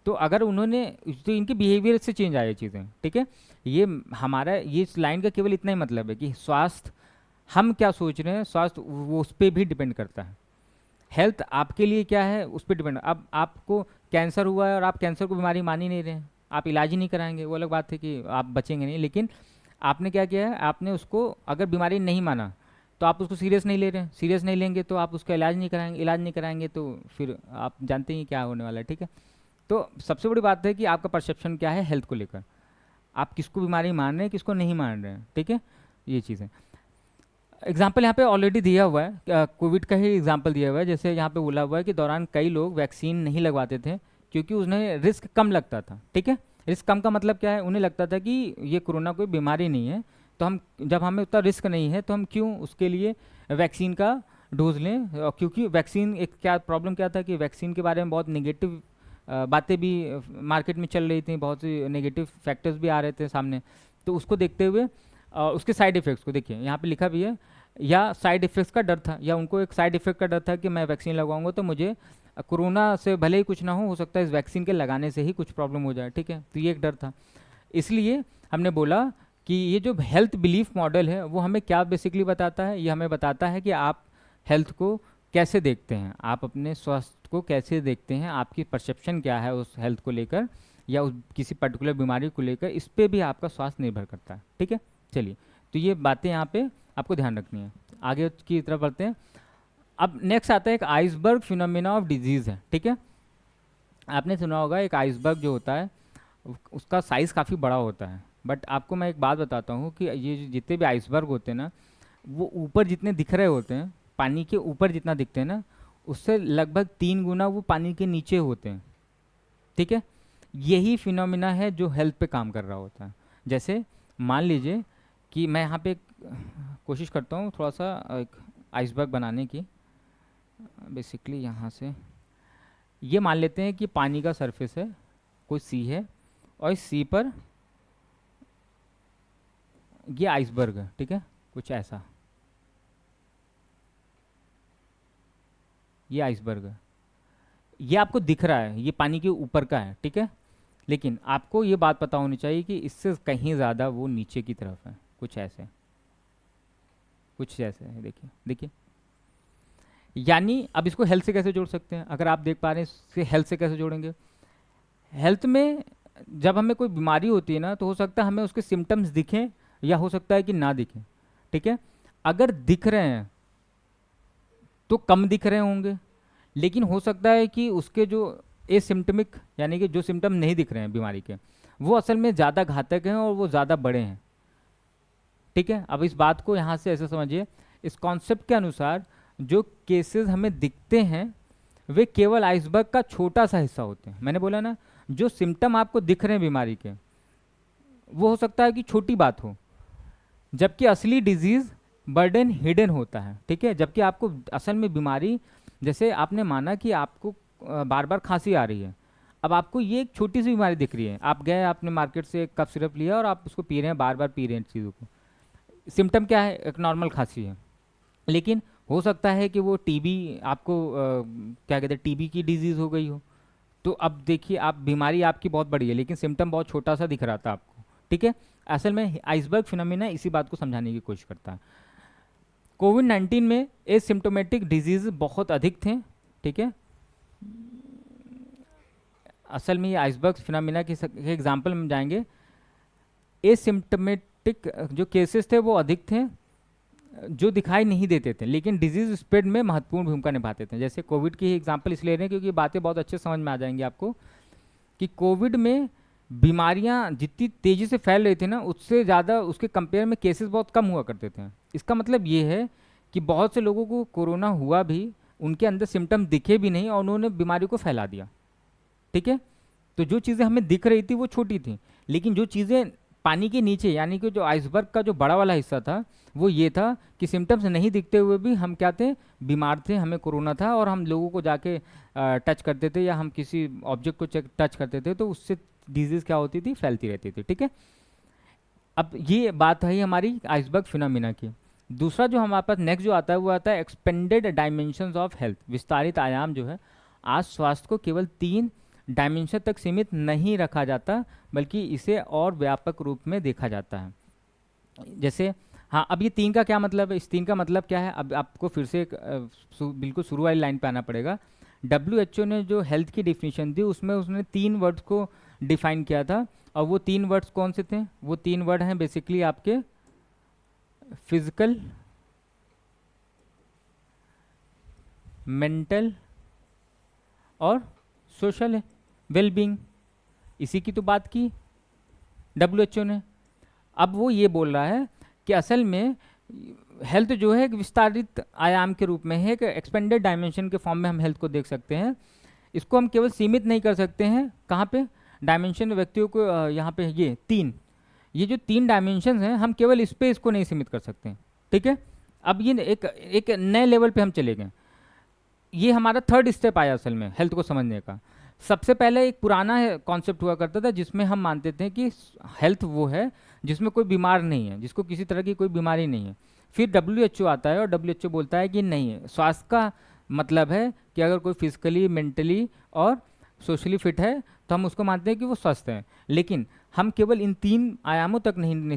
तो अगर उन्होंने, तो इनके बिहेवियर से चेंज आए चीज़ें, ठीक है। ये हमारा ये इस लाइन का केवल इतना ही मतलब है कि स्वास्थ्य, हम क्या सोच रहे हैं स्वास्थ्य वो उस पर भी डिपेंड करता है। हेल्थ आपके लिए क्या है उस पर डिपेंड। अब आपको कैंसर हुआ है और आप कैंसर को बीमारी मान ही नहीं रहे हैं, आप इलाज ही नहीं कराएंगे, वो अलग बात है कि आप बचेंगे नहीं। लेकिन आपने क्या किया है, आपने उसको अगर बीमारी नहीं माना तो आप उसको सीरियस नहीं ले रहे हैं, सीरियस नहीं लेंगे तो आप उसका इलाज नहीं कराएंगे, इलाज नहीं कराएंगे तो फिर आप जानते ही क्या होने वाला है, ठीक है। तो सबसे बड़ी बात है कि आपका परसेप्शन क्या है हेल्थ को लेकर, आप किसको बीमारी मान रहे हैं किसको नहीं मान रहे हैं, ठीक है। ये चीज़ है। एग्जाम्पल यहाँ पे ऑलरेडी दिया हुआ है, कोविड का ही एग्जाम्पल दिया हुआ है। जैसे यहाँ पे बोला हुआ है कि दौरान कई लोग वैक्सीन नहीं लगवाते थे क्योंकि उसमें रिस्क कम लगता था, ठीक है। रिस्क कम का मतलब क्या है, उन्हें लगता था कि ये कोरोना कोई बीमारी नहीं है, तो हम जब हमें उतना रिस्क नहीं है तो हम क्यों उसके लिए वैक्सीन का डोज लें। क्योंकि वैक्सीन एक क्या प्रॉब्लम क्या था कि वैक्सीन के बारे में बहुत नेगेटिव बातें भी मार्केट में चल रही थी, बहुत सी नेगेटिव फैक्टर्स भी आ रहे थे सामने। तो उसको देखते हुए उसके साइड इफ़ेक्ट्स को देखिए, यहाँ पे लिखा भी है, या साइड इफ़ेक्ट्स का डर था, या उनको एक साइड इफ़ेक्ट का डर था कि मैं वैक्सीन लगवाऊंगा तो मुझे कोरोना से भले ही कुछ ना हो सकता है इस वैक्सीन के लगाने से ही कुछ प्रॉब्लम हो जाए, ठीक है। तो ये एक डर था। इसलिए हमने बोला कि ये जो हेल्थ बिलीफ मॉडल है वो हमें क्या बेसिकली बताता है, ये हमें बताता है कि आप हेल्थ को कैसे देखते हैं, आप अपने स्वास्थ्य को कैसे देखते हैं, आपकी परसेप्शन क्या है उस हेल्थ को लेकर या उस किसी पर्टिकुलर बीमारी को लेकर, इस पे भी आपका स्वास्थ्य निर्भर करता है, ठीक है। चलिए, तो ये बातें यहाँ पे आपको ध्यान रखनी है। आगे की तरफ बढ़ते हैं। अब नेक्स्ट आता है एक आइसबर्ग फिनोमेना ऑफ डिजीज़ है, ठीक है। आपने सुना होगा एक आइसबर्ग जो होता है उसका साइज़ काफ़ी बड़ा होता है, बट आपको मैं एक बात बताता हूँ कि ये जितने भी आइसबर्ग होते हैं ना, वो ऊपर जितने दिख रहे होते हैं, पानी के ऊपर जितना दिखते हैं ना, उससे लगभग 3 गुना वो पानी के नीचे होते हैं, ठीक है। यही फिनोमिना है जो हेल्थ पे काम कर रहा होता है। जैसे मान लीजिए कि मैं यहाँ पे कोशिश करता हूँ थोड़ा सा एक आइसबर्ग बनाने की। बेसिकली यहाँ से ये मान लेते हैं कि पानी का सरफेस है, कोई सी है, और इस सी पर ये आइसबर्ग है, ठीक है, कुछ ऐसा, ये आइसबर्ग है। ये आपको दिख रहा है, ये पानी के ऊपर का है, ठीक है, लेकिन आपको ये बात पता होनी चाहिए कि इससे कहीं ज़्यादा वो नीचे की तरफ है, कुछ ऐसे, कुछ ऐसे है। देखिए देखिए, यानी अब इसको हेल्थ से कैसे जोड़ सकते हैं, अगर आप देख पा रहे हैं इससे हेल्थ से कैसे जोड़ेंगे। हेल्थ में जब हमें कोई बीमारी होती है ना, तो हो सकता है हमें उसके सिम्टम्स दिखें या हो सकता है कि ना दिखें, ठीक है। अगर दिख रहे हैं तो कम दिख रहे होंगे, लेकिन हो सकता है कि उसके जो एसिम्टमिक यानी कि जो सिम्टम नहीं दिख रहे हैं बीमारी के, वो असल में ज़्यादा घातक हैं और वो ज़्यादा बड़े हैं, ठीक है। अब इस बात को यहाँ से ऐसे समझिए, इस कॉन्सेप्ट के अनुसार जो केसेस हमें दिखते हैं वे केवल आइसबर्ग का छोटा सा हिस्सा होते हैं। मैंने बोला ना, जो सिम्टम आपको दिख रहे हैं बीमारी के, वो हो सकता है कि छोटी बात हो, जबकि असली डिजीज़ बर्डन हिडन होता है, ठीक है। जबकि आपको असल में बीमारी, जैसे आपने माना कि आपको बार बार खांसी आ रही है, अब आपको ये एक छोटी सी बीमारी दिख रही है, आप गए, आपने मार्केट से एक कप सिरप लिया और आप उसको पी रहे हैं, बार बार पी रहे हैं चीज़ों को, सिम्टम क्या है, एक नॉर्मल खांसी है, लेकिन हो सकता है कि वो टीबी आपको क्या कहते हैं, टीबी की डिजीज़ हो गई हो। तो अब देखिए, आप बीमारी आपकी बहुत बड़ी है लेकिन सिम्टम बहुत छोटा सा दिख रहा था आपको, ठीक है। असल में आइसबर्ग फिनोमिना इसी बात को समझाने की कोशिश करता है। कोविड-19 में एसिम्टोमेटिक डिजीज बहुत अधिक थे, ठीक है। असल में ये आइसबर्ग फिनोमिना के एग्जाम्पल में जाएंगे। एसिम्टोमेटिक जो केसेस थे वो अधिक थे, जो दिखाई नहीं देते थे लेकिन डिजीज स्प्रेड में महत्वपूर्ण भूमिका निभाते थे। जैसे कोविड की एग्जांपल इसलिए ले रहे हैं क्योंकि बातें बहुत अच्छे समझ में आ जाएंगी आपको कि कोविड में बीमारियां जितनी तेज़ी से फैल रही थी ना, उससे ज़्यादा उसके कंपेयर में केसेस बहुत कम हुआ करते थे। इसका मतलब ये है कि बहुत से लोगों को कोरोना हुआ भी, उनके अंदर सिम्टम दिखे भी नहीं और उन्होंने बीमारी को फैला दिया, ठीक है। तो जो चीज़ें हमें दिख रही थी वो छोटी थी, लेकिन जो चीज़ें पानी के नीचे यानी कि जो आइसबर्ग का जो बड़ा वाला हिस्सा था वो ये था कि सिम्टम्स नहीं दिखते हुए भी हम क्या थे, बीमार थे, हमें कोरोना था, और हम लोगों को जाके टच करते थे या हम किसी ऑब्जेक्ट को टच करते थे तो उससे डिजीज़ क्या होती थी, फैलती रहती थी, ठीक है। अब ये बात है हमारी आइसबर्ग फिनोमिना की। दूसरा जो हमारे पास नेक्स्ट जो आता है वो आता है एक्सपेंडेड डायमेंशंस ऑफ हेल्थ, विस्तारित आयाम जो है। आज स्वास्थ्य को केवल 3 डायमेंशन तक सीमित नहीं रखा जाता बल्कि इसे और व्यापक रूप में देखा जाता है। जैसे हाँ, अब ये 3 का क्या मतलब है, इस 3 का मतलब क्या है, अब आपको फिर से एक बिल्कुल शुरू वाली लाइन पे आना पड़ेगा। WHO ने जो हेल्थ की डिफिनीशन दी उसमें उसने 3 वर्ड्स को डिफाइन किया था, और वो 3 वर्ड्स कौन से थे, वो 3 वर्ड हैं बेसिकली आपके फिजिकल, मेंटल और सोशल वेलबींग। इसी की तो बात की WHO ने। अब वो ये बोल रहा है कि असल में हेल्थ जो है एक विस्तारित आयाम के रूप में है, एक एक्सपेंडेड डायमेंशन के फॉर्म में हम हेल्थ को देख सकते हैं। इसको हम केवल सीमित नहीं कर सकते हैं, कहाँ पे, डायमेंशन व्यक्तियों को यहाँ पे ये 3, ये जो 3 डायमेंशन हैं हम केवल इस पे इसको नहीं सीमित कर सकते हैं, ठीक है। अब ये एक एक नए लेवल पे हम चले गए। ये हमारा थर्ड स्टेप आया असल में हेल्थ को समझने का। सबसे पहले एक पुराना कॉन्सेप्ट हुआ करता था जिसमें हम मानते थे कि हेल्थ वो है जिसमें कोई बीमार नहीं है, जिसको किसी तरह की कोई बीमारी नहीं है। फिर WHO आता है और WHO बोलता है कि नहीं है, स्वास्थ्य का मतलब है कि अगर कोई फिजिकली, मेंटली और सोशली फिट है तो हम उसको मानते हैं कि वो स्वस्थ है। लेकिन हम केवल इन 3 आयामों तक नहीं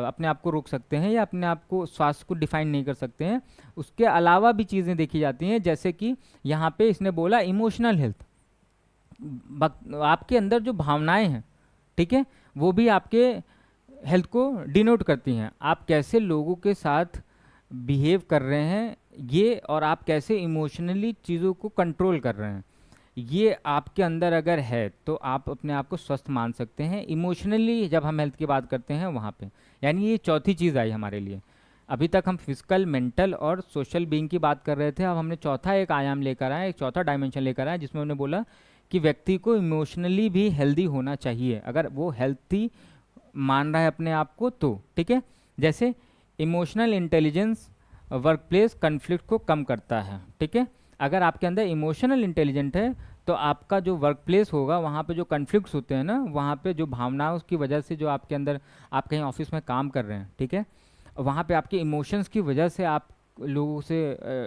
अपने आप को रोक सकते हैं या अपने आप को स्वास्थ्य को डिफाइन नहीं कर सकते हैं। उसके अलावा भी चीज़ें देखी जाती हैं, जैसे कि यहाँ पे इसने बोला इमोशनल हेल्थ। आपके अंदर जो भावनाएं हैं, ठीक है, वो भी आपके हेल्थ को डिनोट करती हैं। आप कैसे लोगों के साथ बिहेव कर रहे हैं ये, और आप कैसे इमोशनली चीज़ों को कंट्रोल कर रहे हैं, ये आपके अंदर अगर है तो आप अपने आप को स्वस्थ मान सकते हैं। इमोशनली जब हम हेल्थ की बात करते हैं वहाँ पे, यानी ये चौथी चीज़ आई हमारे लिए। अभी तक हम फिजिकल, मेंटल और सोशल बीइंग की बात कर रहे थे, अब हमने चौथा एक आयाम लेकर आए, एक चौथा डायमेंशन लेकर आए, जिसमें हमने बोला कि व्यक्ति को इमोशनली भी हेल्दी होना चाहिए अगर वो हेल्थी मान रहा है अपने आप को तो, ठीक है। जैसे emotional intelligence work place conflict को कम करता है, ठीक है। अगर आपके अंदर इमोशनल इंटेलिजेंट है तो आपका जो वर्क प्लेस होगा वहाँ पे जो कन्फ्लिक्ट्स होते हैं ना, वहाँ पे जो भावनाओं की वजह से जो आपके अंदर, आप कहीं ऑफिस में काम कर रहे हैं, ठीक है, वहाँ पे आपके इमोशंस की वजह से आप लोगों से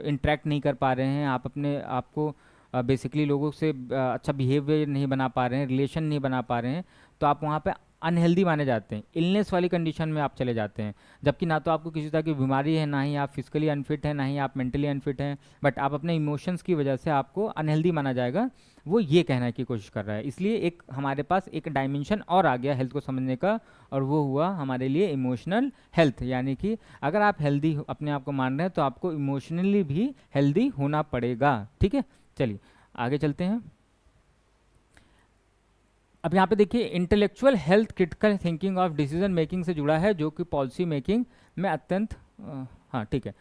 इंटरेक्ट नहीं कर पा रहे हैं, आप अपने आप को बेसिकली लोगों से अच्छा बिहेवियर नहीं बना पा रहे हैं, रिलेशन नहीं बना पा रहे हैं, तो आप वहाँ पे अनहेल्दी माने जाते हैं, इलनेस वाली कंडीशन में आप चले जाते हैं। जबकि ना तो आपको किसी तरह की बीमारी है, ना ही आप फिजिकली अनफिट हैं, ना ही आप मेंटली अनफिट हैं, बट आप अपने इमोशंस की वजह से आपको अनहेल्दी माना जाएगा, वो ये कहने की कोशिश कर रहा है। इसलिए एक हमारे पास एक डायमेंशन और आ गया हेल्थ को समझने का, और वो हुआ हमारे लिए इमोशनल हेल्थ। यानी कि अगर आप हेल्दी अपने आप को मान रहे हैं तो आपको इमोशनली भी हेल्दी होना पड़ेगा, ठीक है। चलिए आगे चलते हैं। अब यहाँ पे देखिए, intellectual health critical thinking of decision making से जुड़ा है, जो कि पॉलिसी मेकिंग में अत्यंत हाँ ठीक है,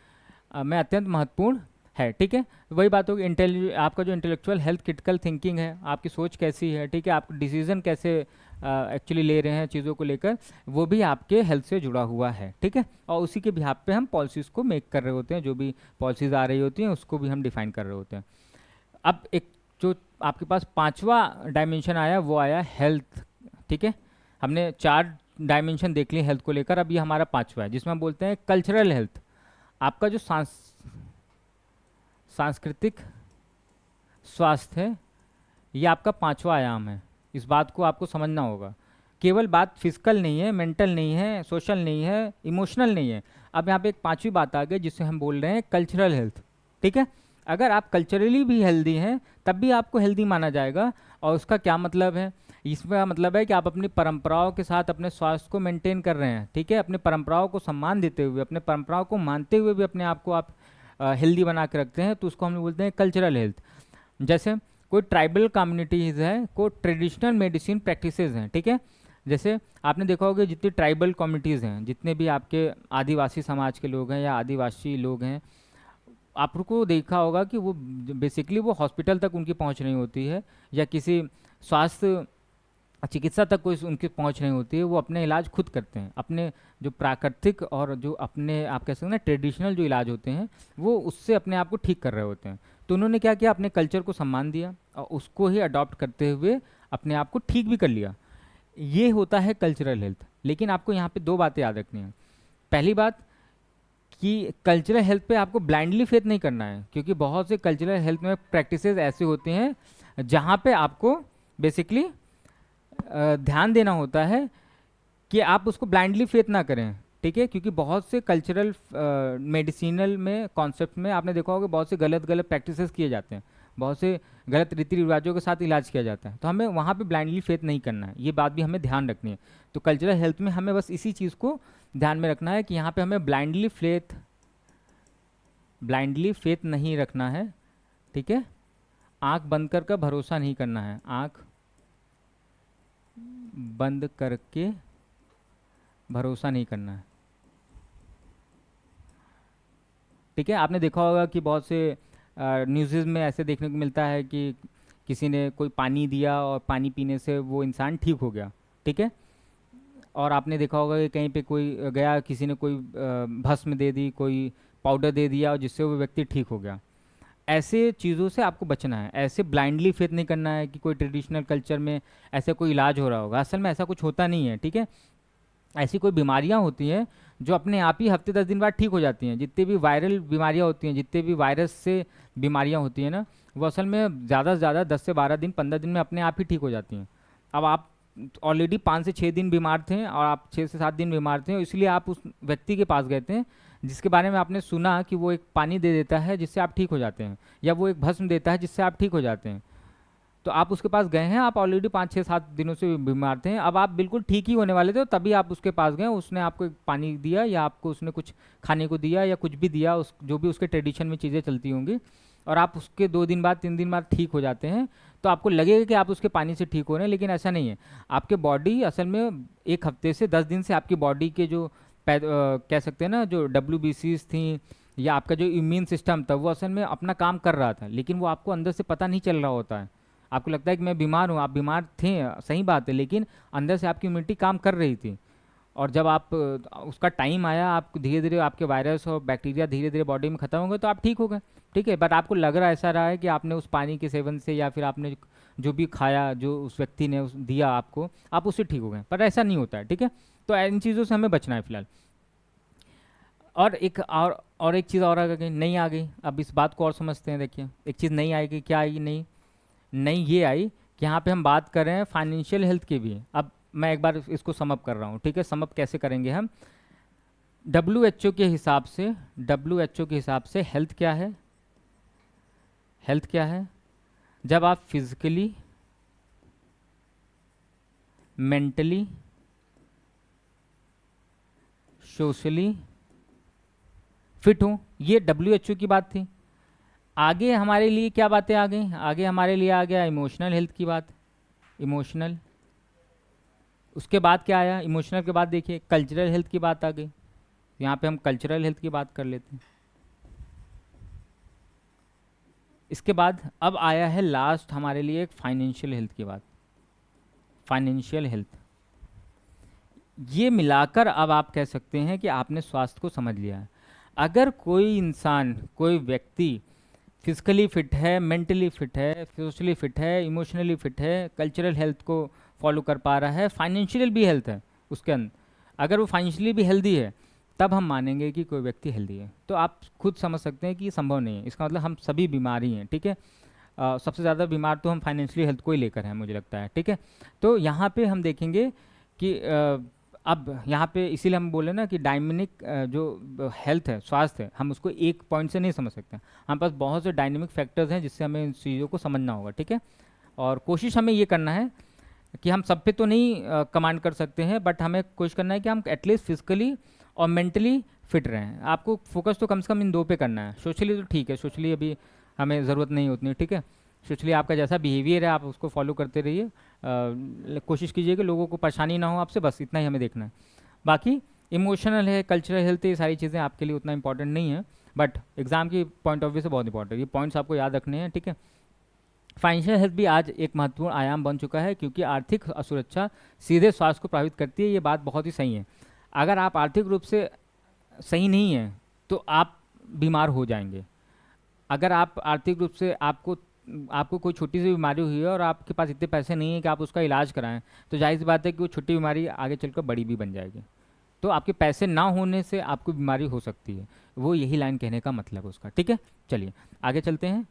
में अत्यंत महत्वपूर्ण है, ठीक है। वही बात होगी, आपका जो इंटेलेक्चुअल हेल्थ क्रिटिकल थिंकिंग है, आपकी सोच कैसी है, ठीक है, आप डिसीजन कैसे एक्चुअली ले रहे हैं चीज़ों को लेकर, वो भी आपके हेल्थ से जुड़ा हुआ है, ठीक है। और उसी के बिहाफ पे हम पॉलिसीज़ को मेक कर रहे होते हैं, जो भी पॉलिसीज़ आ रही होती हैं उसको भी हम डिफाइन कर रहे होते हैं। अब एक जो आपके पास पांचवा डायमेंशन आया वो आया हेल्थ, ठीक है। हमने 4 डायमेंशन देख लिए हेल्थ को लेकर, अब ये हमारा पांचवा है जिसमें हम बोलते हैं कल्चरल हेल्थ। आपका जो सांस्कृतिक स्वास्थ्य है, ये आपका पांचवा आयाम है। इस बात को आपको समझना होगा, केवल बात फिजिकल नहीं है, मेंटल नहीं है, सोशल नहीं है, इमोशनल नहीं है। अब यहाँ पे एक पांचवी बात आ गई जिसे हम बोल रहे हैं कल्चरल हेल्थ, ठीक है। अगर आप कल्चरली भी हेल्दी हैं तब भी आपको हेल्दी माना जाएगा। और उसका क्या मतलब है? इसका मतलब है कि आप अपनी परंपराओं के साथ अपने स्वास्थ्य को मेंटेन कर रहे हैं, ठीक है, अपने परंपराओं को सम्मान देते हुए, अपने परंपराओं को मानते हुए भी अपने आप को आप हेल्दी बना के रखते हैं, तो उसको हम बोलते हैं कल्चरल हेल्थ। जैसे कोई ट्राइबल कम्युनिटीज़ है, कोई ट्रेडिशनल मेडिसिन प्रैक्टिसेस हैं, ठीक है। जैसे आपने देखा होगा जितनी ट्राइबल कम्युनिटीज़ हैं, जितने भी आपके आदिवासी समाज के लोग हैं या आदिवासी लोग हैं, आपको देखा होगा कि वो बेसिकली वो हॉस्पिटल तक उनकी पहुंच नहीं होती है, या किसी स्वास्थ्य चिकित्सा तक कोई उनकी पहुंच नहीं होती है, वो अपने इलाज खुद करते हैं। अपने जो प्राकृतिक और जो अपने आप कह सकते हैं ना ट्रेडिशनल जो इलाज होते हैं, वो उससे अपने आप को ठीक कर रहे होते हैं। तो उन्होंने क्या किया, अपने कल्चर को सम्मान दिया और उसको ही अडॉप्ट करते हुए अपने आप को ठीक भी कर लिया। ये होता है कल्चरल हेल्थ। लेकिन आपको यहाँ पे 2 बातें याद रखनी है। पहली बात कि कल्चरल हेल्थ पे आपको ब्लाइंडली फेथ नहीं करना है, क्योंकि बहुत से कल्चरल हेल्थ में प्रैक्टिसेस ऐसे होते हैं जहाँ पे आपको बेसिकली ध्यान देना होता है कि आप उसको ब्लाइंडली फेथ ना करें, ठीक है। क्योंकि बहुत से कल्चरल मेडिसिनल में कॉन्सेप्ट में आपने देखा होगा बहुत से गलत गलत प्रैक्टिसेस किए जाते हैं, बहुत से गलत रीति रिवाजों के साथ इलाज किया जाता है, तो हमें वहाँ पे ब्लाइंडली फेथ नहीं करना है। ये बात भी हमें ध्यान रखनी है। तो कल्चरल हेल्थ में हमें बस इसी चीज़ को ध्यान में रखना है कि यहाँ पे हमें ब्लाइंडली फेथ नहीं रखना है, ठीक है। आँख बंद कर भरोसा नहीं करना है, आँख बंद करके भरोसा नहीं करना है, ठीक है। आपने देखा होगा कि बहुत से न्यूज़ में ऐसे देखने को मिलता है कि किसी ने कोई पानी दिया और पानी पीने से वो इंसान ठीक हो गया, ठीक है। और आपने देखा होगा कि कहीं पे कोई गया, किसी ने कोई भस्म दे दी, कोई पाउडर दे दिया और जिससे वो व्यक्ति ठीक हो गया। ऐसे चीज़ों से आपको बचना है। ऐसे ब्लाइंडली फेथ नहीं करना है कि कोई ट्रेडिशनल कल्चर में ऐसे कोई इलाज हो रहा होगा, असल में ऐसा कुछ होता नहीं है, ठीक है। ऐसी कोई बीमारियां होती हैं जो अपने आप ही हफ्ते 10 दिन बाद ठीक हो जाती हैं। जितनी भी वायरल बीमारियां होती हैं, जितने भी वायरस से बीमारियां होती हैं ना, वो असल में ज़्यादा से ज़्यादा 10 से 12 दिन 15 दिन में अपने आप ही ठीक हो जाती हैं। अब आप ऑलरेडी 5 से 6 दिन बीमार थे और आप 6 से 7 दिन बीमार थे, इसलिए आप उस व्यक्ति के पास गए थे जिसके बारे में आपने सुना कि वो एक पानी दे देता है जिससे आप ठीक हो जाते हैं, या वो एक भस्म देता है जिससे आप ठीक हो जाते हैं। तो आप उसके पास गए हैं, आप ऑलरेडी 5 6 7 दिनों से बीमार थे, अब आप बिल्कुल ठीक ही होने वाले थे, तभी आप उसके पास गए, उसने आपको एक पानी दिया या आपको उसने कुछ खाने को दिया या कुछ भी दिया, उस जो भी उसके ट्रेडिशन में चीज़ें चलती होंगी, और आप उसके 2 दिन बाद 3 दिन बाद ठीक हो जाते हैं। तो आपको लगेगा कि आप उसके पानी से ठीक हो रहे हैं, लेकिन ऐसा नहीं है। आपके बॉडी असल में 1 हफ्ते से 10 दिन से आपकी बॉडी के जो कह सकते हैं ना, जो WBCs थी या आपका जो इम्यून सिस्टम था, वो असल में अपना काम कर रहा था, लेकिन वो आपको अंदर से पता नहीं चल रहा होता है। आपको लगता है कि मैं बीमार हूँ, आप बीमार थे, सही बात है, लेकिन अंदर से आपकी इम्यूनिटी काम कर रही थी। और जब आप उसका टाइम आया, आप धीरे धीरे आपके वायरस और बैक्टीरिया धीरे धीरे बॉडी में ख़त्म हो गए, तो आप ठीक हो गए, ठीक है। बट आपको लग रहा ऐसा रहा है कि आपने उस पानी के सेवन से या फिर आपने जो भी खाया, जो उस व्यक्ति ने दिया आपको, आप उससे ठीक हो गए, पर ऐसा नहीं होता है, ठीक है। तो इन चीज़ों से हमें बचना है फिलहाल। और एक चीज़ और आ गई, नहीं आ गई। अब इस बात को और समझते हैं। देखिए, एक चीज़ नहीं आएगी, क्या आएगी? नहीं, नहीं ये आई कि यहाँ पे हम बात कर रहे हैं फाइनेंशियल हेल्थ की भी। अब मैं एक बार इसको समअप कर रहा हूँ, ठीक है। समअप कैसे करेंगे हम? WHO के हिसाब से, WHO के हिसाब से हेल्थ क्या है? हेल्थ क्या है? जब आप फिजिकली, मेंटली, सोशली फिट हो, ये WHO की बात थी। आगे हमारे लिए क्या बातें आ गई? आगे हमारे लिए आ गया इमोशनल हेल्थ की बात, इमोशनल। उसके बाद क्या आया? इमोशनल के बाद देखिए कल्चरल हेल्थ की बात आ गई। यहाँ पे हम कल्चरल हेल्थ की बात कर लेते हैं। इसके बाद अब आया है लास्ट हमारे लिए एक फाइनेंशियल हेल्थ की बात, फाइनेंशियल हेल्थ। ये मिलाकर अब आप कह सकते हैं कि आपने स्वास्थ्य को समझ लिया है। अगर कोई इंसान, कोई व्यक्ति फिजिकली फिट है, मेंटली फिट है, सोशली फिट है, इमोशनली फिट है, कल्चरल हेल्थ को फॉलो कर पा रहा है, फाइनेंशियल भी हेल्थ है उसके अंदर, अगर वो फाइनेंशियली भी हेल्दी है, तब हम मानेंगे कि कोई व्यक्ति हेल्दी है। तो आप खुद समझ सकते हैं कि ये संभव नहीं है। इसका मतलब हम सभी बीमार ही हैं, ठीक है। सबसे ज़्यादा बीमार तो हम फाइनेंशियली हेल्थ को ही लेकर हैं, मुझे लगता है, ठीक है। तो यहाँ पे हम देखेंगे कि अब यहाँ पे इसीलिए हम बोले ना कि डायनेमिक जो हेल्थ है, स्वास्थ्य है, हम उसको एक पॉइंट से नहीं समझ सकते। हमारे पास बहुत से डायनेमिक फैक्टर्स हैं जिससे हमें इन चीज़ों को समझना होगा, ठीक है। और कोशिश हमें ये करना है कि हम सब पे तो नहीं कमांड कर सकते हैं, बट हमें कोशिश करना है कि हम एटलीस्ट फिजिकली और मेंटली फिट रहें। आपको फोकस तो कम से कम इन 2 पे करना है। सोशली तो ठीक है, सोशली अभी हमें ज़रूरत नहीं उतनी, ठीक है। सोशली आपका जैसा बिहेवियर है आप उसको फॉलो करते रहिए, कोशिश कीजिए कि लोगों को परेशानी ना हो आपसे, बस इतना ही हमें देखना है। बाकी इमोशनल है, कल्चरल हेल्थ है, ये सारी चीज़ें आपके लिए उतना इंपॉर्टेंट नहीं है, बट एग्जाम की पॉइंट ऑफ व्यू से बहुत इंपॉर्टेंट है। ये पॉइंट्स आपको याद रखने हैं, ठीक है। फाइनेंशियल हेल्थ भी आज एक महत्वपूर्ण आयाम बन चुका है, क्योंकि आर्थिक असुरक्षा सीधे स्वास्थ्य को प्रभावित करती है। ये बात बहुत ही सही है। अगर आप आर्थिक रूप से सही नहीं हैं तो आप बीमार हो जाएंगे। अगर आप आर्थिक रूप से आपको कोई छोटी सी बीमारी हुई है और आपके पास इतने पैसे नहीं है कि आप उसका इलाज कराएं, तो जाहिर सी बात है कि वो छोटी बीमारी आगे चलकर बड़ी भी बन जाएगी। तो आपके पैसे ना होने से आपको बीमारी हो सकती है, वो यही लाइन कहने का मतलब है उसका, ठीक है। चलिए आगे चलते हैं।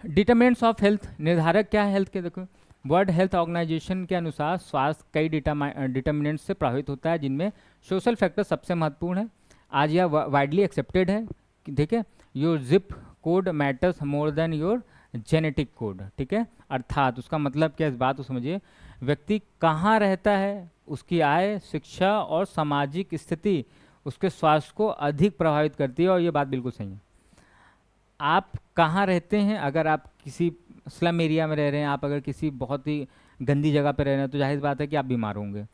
डिटरमिनेंट्स ऑफ हेल्थ, निर्धारक क्या है हेल्थ के? देखो, वर्ल्ड हेल्थ ऑर्गेनाइजेशन के अनुसार स्वास्थ्य कई डिटरमिनेंट्स से प्रभावित होता है, जिनमें सोशल फैक्टर सबसे महत्वपूर्ण है। आज यह वाइडली एक्सेप्टेड है, ठीक है। Your zip code matters more than your genetic code, ठीक है। अर्थात उसका मतलब क्या, इस बात को समझिए, व्यक्ति कहाँ रहता है, उसकी आय, शिक्षा और सामाजिक स्थिति उसके स्वास्थ्य को अधिक प्रभावित करती है, और ये बात बिल्कुल सही है। आप कहाँ रहते हैं, अगर आप किसी स्लम एरिया में रह रहे हैं, आप अगर किसी बहुत ही गंदी जगह पर रह रहे हैं, तो जाहिर बात है कि आप बीमार होंगे।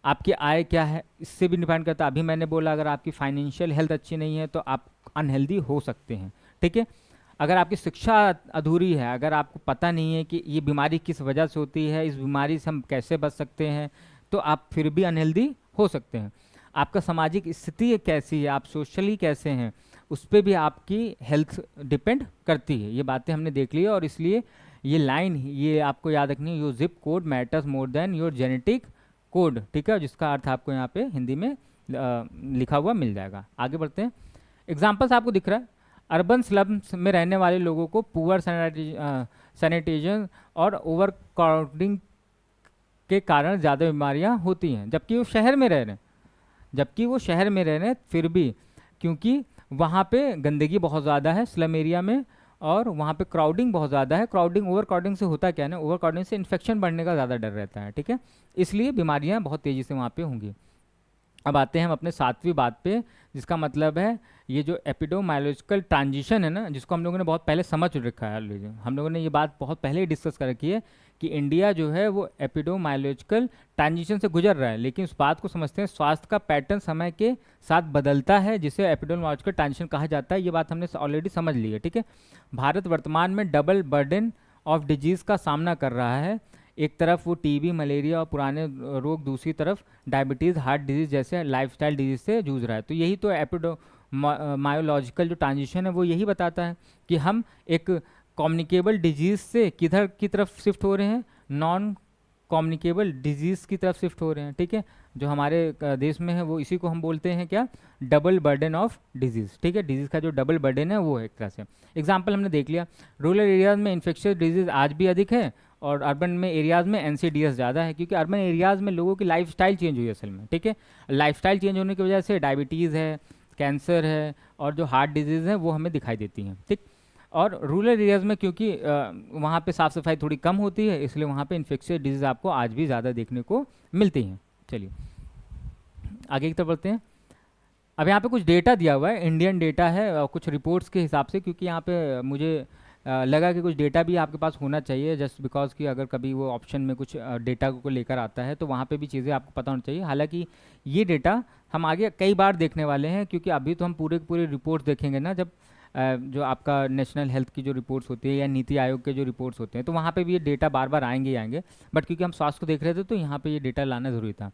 आपकी आय क्या है, इससे भी डिपेंड करता है। अभी मैंने बोला अगर आपकी फाइनेंशियल हेल्थ अच्छी नहीं है तो आप अनहेल्दी हो सकते हैं, ठीक है। अगर आपकी शिक्षा अधूरी है, अगर आपको पता नहीं है कि ये बीमारी किस वजह से होती है, इस बीमारी से हम कैसे बच सकते हैं, तो आप फिर भी अनहेल्दी हो सकते हैं। आपका सामाजिक स्थिति कैसी है, आप सोशली कैसे हैं, उस पर भी आपकी हेल्थ डिपेंड करती है। ये बातें हमने देख ली है, और इसलिए ये लाइन ये आपको याद रखनी है, your zip code matters more than your genetic code, ठीक है, जिसका अर्थ आपको यहाँ पे हिंदी में लिखा हुआ मिल जाएगा। आगे बढ़ते हैं। एग्जाम्पल्स आपको दिख रहा है, अर्बन स्लम्स में रहने वाले लोगों को पुअर सैनिटेशन और ओवर क्राउडिंग के कारण ज़्यादा बीमारियां होती हैं, जबकि वो शहर में रह रहे हैं, फिर भी, क्योंकि वहाँ पे गंदगी बहुत ज़्यादा है स्लम एरिया में, और वहाँ पे क्राउडिंग बहुत ज़्यादा है। ओवर क्राउडिंग से होता क्या है ना, ओवर क्राउडिंग से इन्फेक्शन बढ़ने का ज़्यादा डर रहता है, ठीक है, इसलिए बीमारियाँ बहुत तेज़ी से वहाँ पे होंगी। अब आते हैं हम अपने 7वीं बात पे, जिसका मतलब है ये जो एपिडोमायोलॉजिकल ट्रांजिशन है ना, जिसको हम लोगों ने बहुत पहले समझ रखा है ऑलरेडी, हम लोगों ने ये बात बहुत पहले ही डिस्कस कर रखी है कि इंडिया जो है वो एपिडोमायोलॉजिकल ट्रांजिशन से गुजर रहा है, लेकिन उस बात को समझते हैं स्वास्थ्य का पैटर्न समय के साथ बदलता है, जिसे एपिडोमायोलॉजिकल ट्रांजिशन कहा जाता है। ये बात हमने ऑलरेडी समझ ली है, ठीक है। भारत वर्तमान में डबल बर्डन ऑफ डिजीज़ का सामना कर रहा है, एक तरफ वो टीबी, मलेरिया और पुराने रोग, दूसरी तरफ डायबिटीज़, हार्ट डिजीज़ जैसे लाइफस्टाइल डिजीज़ से जूझ रहा है। तो यही तो एपिडोमायोलॉजिकल जो ट्रांजिशन है वो यही बताता है कि हम एक कम्युनिकेबल डिजीज़ से किधर की तरफ शिफ्ट हो रहे हैं, नॉन कम्युनिकेबल डिजीज़ की तरफ शिफ्ट हो रहे हैं, ठीक है। जो हमारे देश में है वो इसी को हम बोलते हैं क्या, डबल बर्डन ऑफ डिजीज़, ठीक है। डिजीज़ का जो डबल बर्डन है वो है एक तरह से। एग्जाम्पल हमने देख लिया, रूरल एरियाज़ में इन्फेक्शियस डिजीज़ आज भी अधिक है, और अर्बन में एरियाज़ में एनसीडीएस ज़्यादा है, क्योंकि अर्बन एरियाज़ में लोगों की लाइफस्टाइल चेंज हुई है असल में, ठीक है। लाइफस्टाइल चेंज होने की वजह से डायबिटीज़ है, कैंसर है, और जो हार्ट डिजीज़ है वो हमें दिखाई देती हैं, ठीक। और रूरल एरियाज़ में क्योंकि वहाँ पे साफ़ सफाई थोड़ी कम होती है, इसलिए वहाँ पे इन्फेक्शियस डिजीज़ आपको आज भी ज़्यादा देखने को मिलती हैं। चलिए आगे की तरफ बढ़ते हैं। अब यहाँ पे कुछ डेटा दिया हुआ है, इंडियन डेटा है, कुछ रिपोर्ट्स के हिसाब से, क्योंकि यहाँ पे मुझे लगा कि कुछ डेटा भी आपके पास होना चाहिए, जस्ट बिकॉज कि अगर कभी वो ऑप्शन में कुछ डेटा को लेकर आता है तो वहाँ पे भी चीज़ें आपको पता होनी चाहिए। हालांकि ये डेटा हम आगे कई बार देखने वाले हैं, क्योंकि अभी तो हम पूरे रिपोर्ट्स देखेंगे ना, जब जो आपका नेशनल हेल्थ की जो रिपोर्ट्स होती है या नीति आयोग के जो रिपोर्ट्स होते हैं, तो वहाँ पे भी ये डेटा बार बार आएंगे ही आएंगे। बट क्योंकि हम स्वास्थ्य को देख रहे थे तो यहाँ पे ये डेटा लाना ज़रूरी था।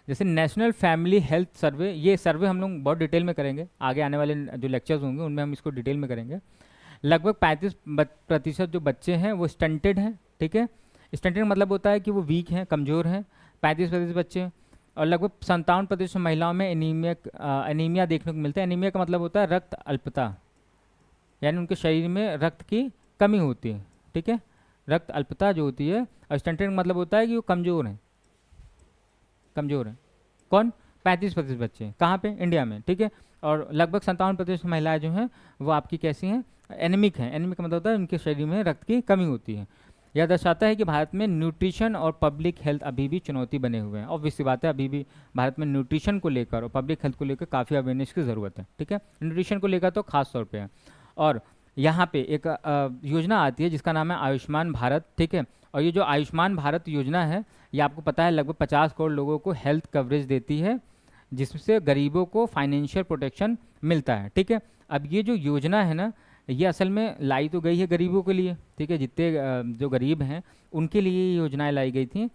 जैसे नेशनल फैमिली हेल्थ सर्वे, ये सर्वे हम लोग बहुत डिटेल में करेंगे, आगे आने वाले जो लेक्चर्स होंगे उनमें हम इसको डिटेल में करेंगे। लगभग 35% जो बच्चे हैं वो स्टंटेड हैं, ठीक है। स्टंटेड मतलब होता है कि वो वीक हैं, कमज़ोर हैं, 35% बच्चे। और लगभग 57% महिलाओं में एनीमिया देखने को मिलता है। एनीमिया का मतलब होता है रक्त अल्पता, यानी उनके शरीर में रक्त की कमी होती है, ठीक है, रक्त अल्पता जो होती है। और स्टंटेड मतलब होता है कि वो कमज़ोर हैं, कौन, 35% बच्चे, कहाँ पे, इंडिया में, ठीक है। और लगभग 57% महिलाएं जो हैं वो आपकी कैसी हैं, एनीमिक हैं। एनीमिक का मतलब होता है उनके शरीर में रक्त की कमी होती है। यह दर्शाता है कि भारत में न्यूट्रिशन और पब्लिक हेल्थ अभी भी चुनौती बने हुए हैं। ऑब्वियस सी बात है, अभी भी भारत में न्यूट्रिशन को लेकर और पब्लिक हेल्थ को लेकर काफ़ी अवेयरनेस की ज़रूरत है, ठीक है। न्यूट्रिशन को लेकर तो खास तौर पर है। और यहाँ पे एक योजना आती है जिसका नाम है आयुष्मान भारत, ठीक है। और ये जो आयुष्मान भारत योजना है, ये आपको पता है लगभग 50 करोड़ लोगों को हेल्थ कवरेज देती है, जिससे गरीबों को फाइनेंशियल प्रोटेक्शन मिलता है, ठीक है। अब ये जो योजना है ना, ये असल में लाई तो गई है गरीबों के लिए, ठीक है, जितने जो गरीब हैं उनके लिए ये योजनाएं लाई गई थी,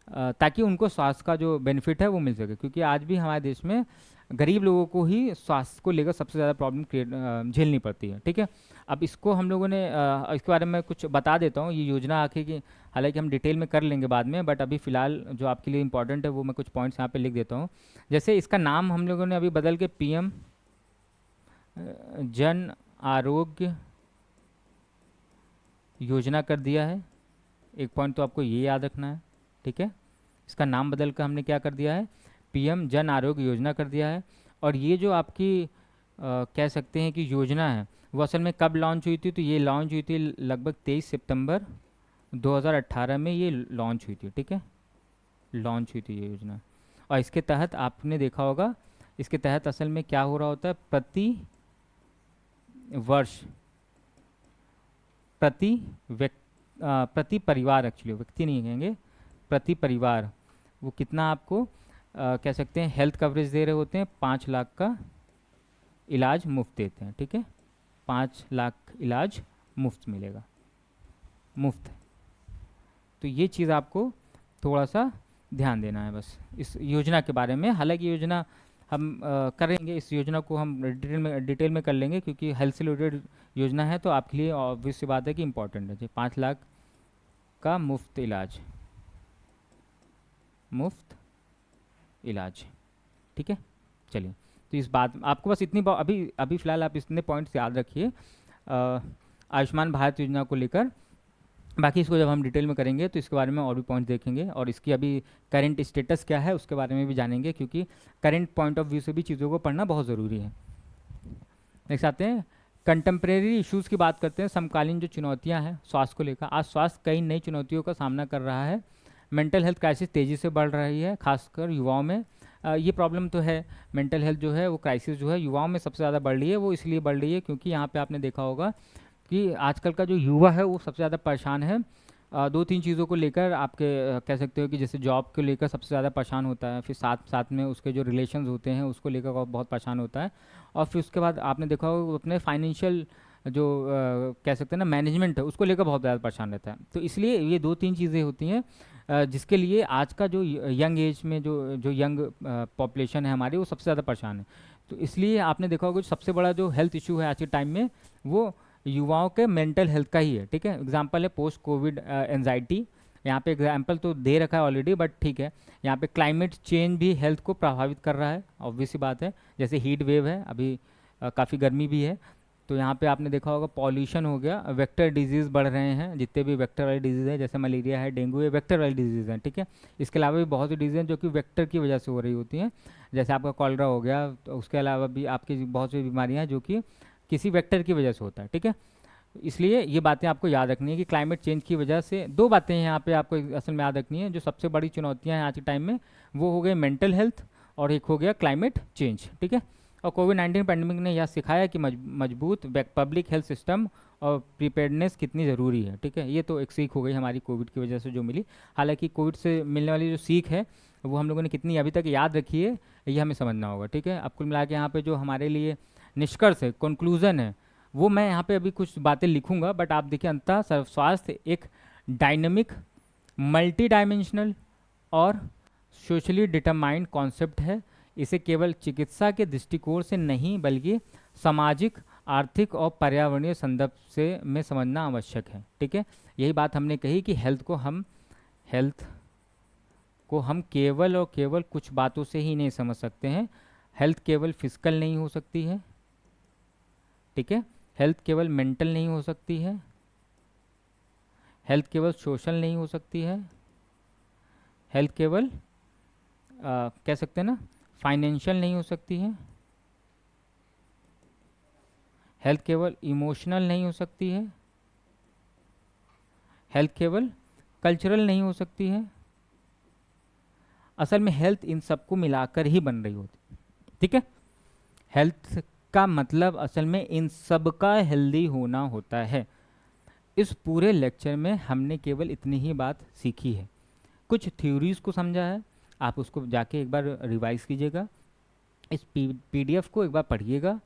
ताकि उनको स्वास्थ्य का जो बेनिफिट है वो मिल सके, क्योंकि आज भी हमारे देश में गरीब लोगों को ही स्वास्थ्य को लेकर सबसे ज़्यादा प्रॉब्लम झेलनी पड़ती है, ठीक है। अब इसको हम लोगों ने इसके बारे में कुछ बता देता हूँ, ये योजना आखिर की, हालांकि हम डिटेल में कर लेंगे बाद में, बट अभी फ़िलहाल जो आपके लिए इंपॉर्टेंट है वो मैं कुछ पॉइंट्स यहाँ पे लिख देता हूँ। जैसे इसका नाम हम लोगों ने अभी बदल के पीएम जन आरोग्य योजना कर दिया है। एक पॉइंट तो आपको ये याद रखना है, ठीक है। इसका नाम बदल कर हमने क्या कर दिया है, पीएम जन आरोग्य योजना कर दिया है। और ये जो आपकी कह सकते हैं कि योजना है वो असल में कब लॉन्च हुई थी, तो ये लॉन्च हुई थी लगभग 23 सितंबर 2018 में ये लॉन्च हुई थी, ठीक है, लॉन्च हुई थी ये योजना। और इसके तहत आपने देखा होगा, इसके तहत असल में क्या हो रहा होता है, प्रति वर्ष प्रति परिवार, एक्चुअली व्यक्ति नहीं कहेंगे, प्रति परिवार वो कितना आपको कह सकते हैं हेल्थ कवरेज दे रहे होते हैं, 5 लाख का इलाज मुफ्त देते हैं, ठीक है, 5 लाख इलाज मुफ्त मिलेगा, मुफ्त। तो ये चीज़ आपको थोड़ा सा ध्यान देना है बस इस योजना के बारे में। हालांकि योजना हम करेंगे, इस योजना को हम डिटेल में कर लेंगे, क्योंकि हेल्थ से रिलेटेड योजना है तो आपके लिए ऑब्वियस सी बात है कि इम्पोर्टेंट है जी। 5 लाख का मुफ्त इलाज, मुफ्त इलाज, ठीक है। चलिए, तो इस बात आपको बस इतनी अभी अभी फ़िलहाल आप इतने पॉइंट्स याद रखिए आयुष्मान भारत योजना को लेकर। बाकी इसको जब हम डिटेल में करेंगे तो इसके बारे में और भी पॉइंट देखेंगे, और इसकी अभी करंट स्टेटस क्या है उसके बारे में भी जानेंगे, क्योंकि करंट पॉइंट ऑफ व्यू से भी चीज़ों को पढ़ना बहुत ज़रूरी है। नेक्स्ट आते हैं, कंटेम्प्रेरी इश्यूज़ की बात करते हैं। समकालीन जो चुनौतियां हैं स्वास्थ्य को लेकर, आज स्वास्थ्य कई नई चुनौतियों का सामना कर रहा है। मेंटल हेल्थ क्राइसिस तेज़ी से बढ़ रही है, खासकर युवाओं में। ये प्रॉब्लम तो है, मेंटल हेल्थ जो है वो क्राइसिस जो है युवाओं में सबसे ज़्यादा बढ़ रही है। वो इसलिए बढ़ रही है क्योंकि यहाँ पे आपने देखा होगा कि आजकल का जो युवा है वो सबसे ज़्यादा परेशान है 2-3 चीज़ों को लेकर। आपके कह सकते हो कि जैसे जॉब को लेकर सबसे ज़्यादा परेशान होता है, फिर साथ साथ में उसके जो रिलेशंस होते हैं उसको लेकर वो बहुत परेशान होता है, और फिर उसके बाद आपने देखा होगा वो अपने फाइनेंशियल जो कह सकते हैं ना मैनेजमेंट है उसको लेकर बहुत ज़्यादा परेशान रहता है। तो इसलिए ये 2-3 चीज़ें होती हैं जिसके लिए आज का जो यंग एज में जो यंग पॉपुलेशन है हमारी वो सबसे ज़्यादा परेशान है। तो इसलिए आपने देखा होगा सबसे बड़ा जो हेल्थ इशू है आज के टाइम में वो युवाओं के मेंटल हेल्थ का ही है, ठीक है। एग्जांपल है पोस्ट कोविड एंजाइटी, यहाँ पे एग्जांपल तो दे रखा है ऑलरेडी, बट ठीक है। यहाँ पे क्लाइमेट चेंज भी हेल्थ को प्रभावित कर रहा है, ऑब्वियस सी बात है। जैसे हीट वेव है अभी, काफ़ी गर्मी भी है, तो यहाँ पे आपने देखा होगा पॉल्यूशन हो गया, वेक्टर डिजीज़ बढ़ रहे हैं। जितने भी वेक्टर वाली डिजीज़ है जैसे मलेरिया है, डेंगू है, वेक्टर वाली डिजीज़ हैं, ठीक है। इसके अलावा भी बहुत सी डिजीज़ हैं जो कि वेक्टर की वजह से हो रही होती हैं, जैसे आपका कॉलरा हो गया। तो उसके अलावा भी आपकी बहुत सी बीमारियाँ हैं जो कि किसी वेक्टर की वजह से होता है, ठीक है। इसलिए ये बातें आपको याद रखनी है कि क्लाइमेट चेंज की वजह से 2 बातें हैं यहाँ पे आपको असल में याद रखनी है। जो सबसे बड़ी चुनौतियाँ हैं आज के टाइम में वो हो गए मेंटल हेल्थ और एक हो गया क्लाइमेट चेंज, ठीक है। और कोविड-19 पैंडमिक ने यह सिखाया कि मजबूत पब्लिक हेल्थ सिस्टम और प्रिपेयर्डनेस कितनी ज़रूरी है, ठीक है। ये तो एक सीख हो गई हमारी कोविड की वजह से जो मिली। हालांकि कोविड से मिलने वाली जो सीख है वो हम लोगों ने कितनी अभी तक याद रखी है ये हमें समझना होगा, ठीक है। अब कुल मिला के यहाँ पे जो हमारे लिए निष्कर्ष है, कंक्लूज़न है, वो मैं यहाँ पे अभी कुछ बातें लिखूंगा, बट आप देखिए अंततः स्वास्थ्य एक डायनेमिक, मल्टी डायमेंशनल और सोशली डिटरमाइंड कॉन्सेप्ट है। इसे केवल चिकित्सा के दृष्टिकोण से नहीं बल्कि सामाजिक, आर्थिक और पर्यावरणीय संदर्भ से में समझना आवश्यक है, ठीक है। यही बात हमने कही कि हेल्थ को हम केवल और केवल कुछ बातों से ही नहीं समझ सकते हैं। हेल्थ केवल फिजिकल नहीं हो सकती है, ठीक है। हेल्थ केवल मेंटल नहीं हो सकती है, हेल्थ केवल सोशल नहीं हो सकती है, हेल्थ केवल कह सकते हैं ना फाइनेंशियल नहीं हो सकती है, हेल्थ केवल इमोशनल नहीं हो सकती है, हेल्थ केवल कल्चरल नहीं हो सकती है। असल में हेल्थ इन सबको मिलाकर ही बन रही होती, ठीक है। हेल्थ का मतलब असल में इन सब का हेल्दी होना होता है। इस पूरे लेक्चर में हमने केवल इतनी ही बात सीखी है, कुछ थ्योरीज को समझा है। आप उसको जाके एक बार रिवाइज कीजिएगा, इस पीडीएफ को एक बार पढ़िएगा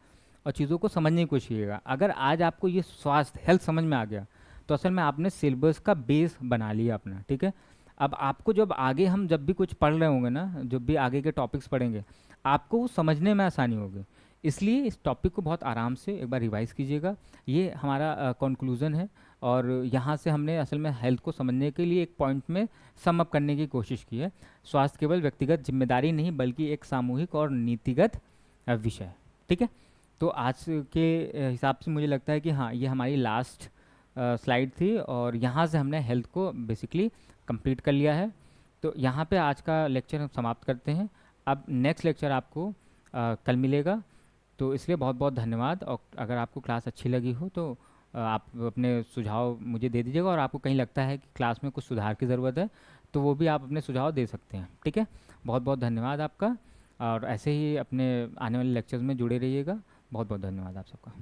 और चीज़ों को समझने की कोशिश कीजिएगा। अगर आज आपको ये स्वास्थ्य हेल्थ समझ में आ गया तो असल में आपने सिलेबस का बेस बना लिया अपना, ठीक है। अब आपको जब आगे हम जब भी कुछ पढ़ रहे होंगे ना, जब भी आगे के टॉपिक्स पढ़ेंगे आपको वो समझने में आसानी होगी। इसलिए इस टॉपिक को बहुत आराम से एक बार रिवाइज कीजिएगा। ये हमारा कंक्लूज़न है, और यहाँ से हमने असल में हेल्थ को समझने के लिए एक पॉइंट में सम अप करने की कोशिश की है। स्वास्थ्य केवल व्यक्तिगत जिम्मेदारी नहीं बल्कि एक सामूहिक और नीतिगत विषय है, ठीक है। तो आज के हिसाब से मुझे लगता है कि हाँ, ये हमारी लास्ट स्लाइड थी, और यहाँ से हमने हेल्थ को बेसिकली कंप्लीट कर लिया है। तो यहाँ पे आज का लेक्चर हम समाप्त करते हैं। अब नेक्स्ट लेक्चर आपको कल मिलेगा, तो इसलिए बहुत बहुत धन्यवाद। और अगर आपको क्लास अच्छी लगी हो तो आप अपने सुझाव मुझे दे दीजिएगा, और आपको कहीं लगता है कि क्लास में कुछ सुधार की ज़रूरत है तो वो भी आप अपने सुझाव दे सकते हैं, ठीक है। बहुत बहुत धन्यवाद आपका, और ऐसे ही अपने आने वाले लेक्चर्स में जुड़े रहिएगा। बहुत बहुत धन्यवाद आप सबका।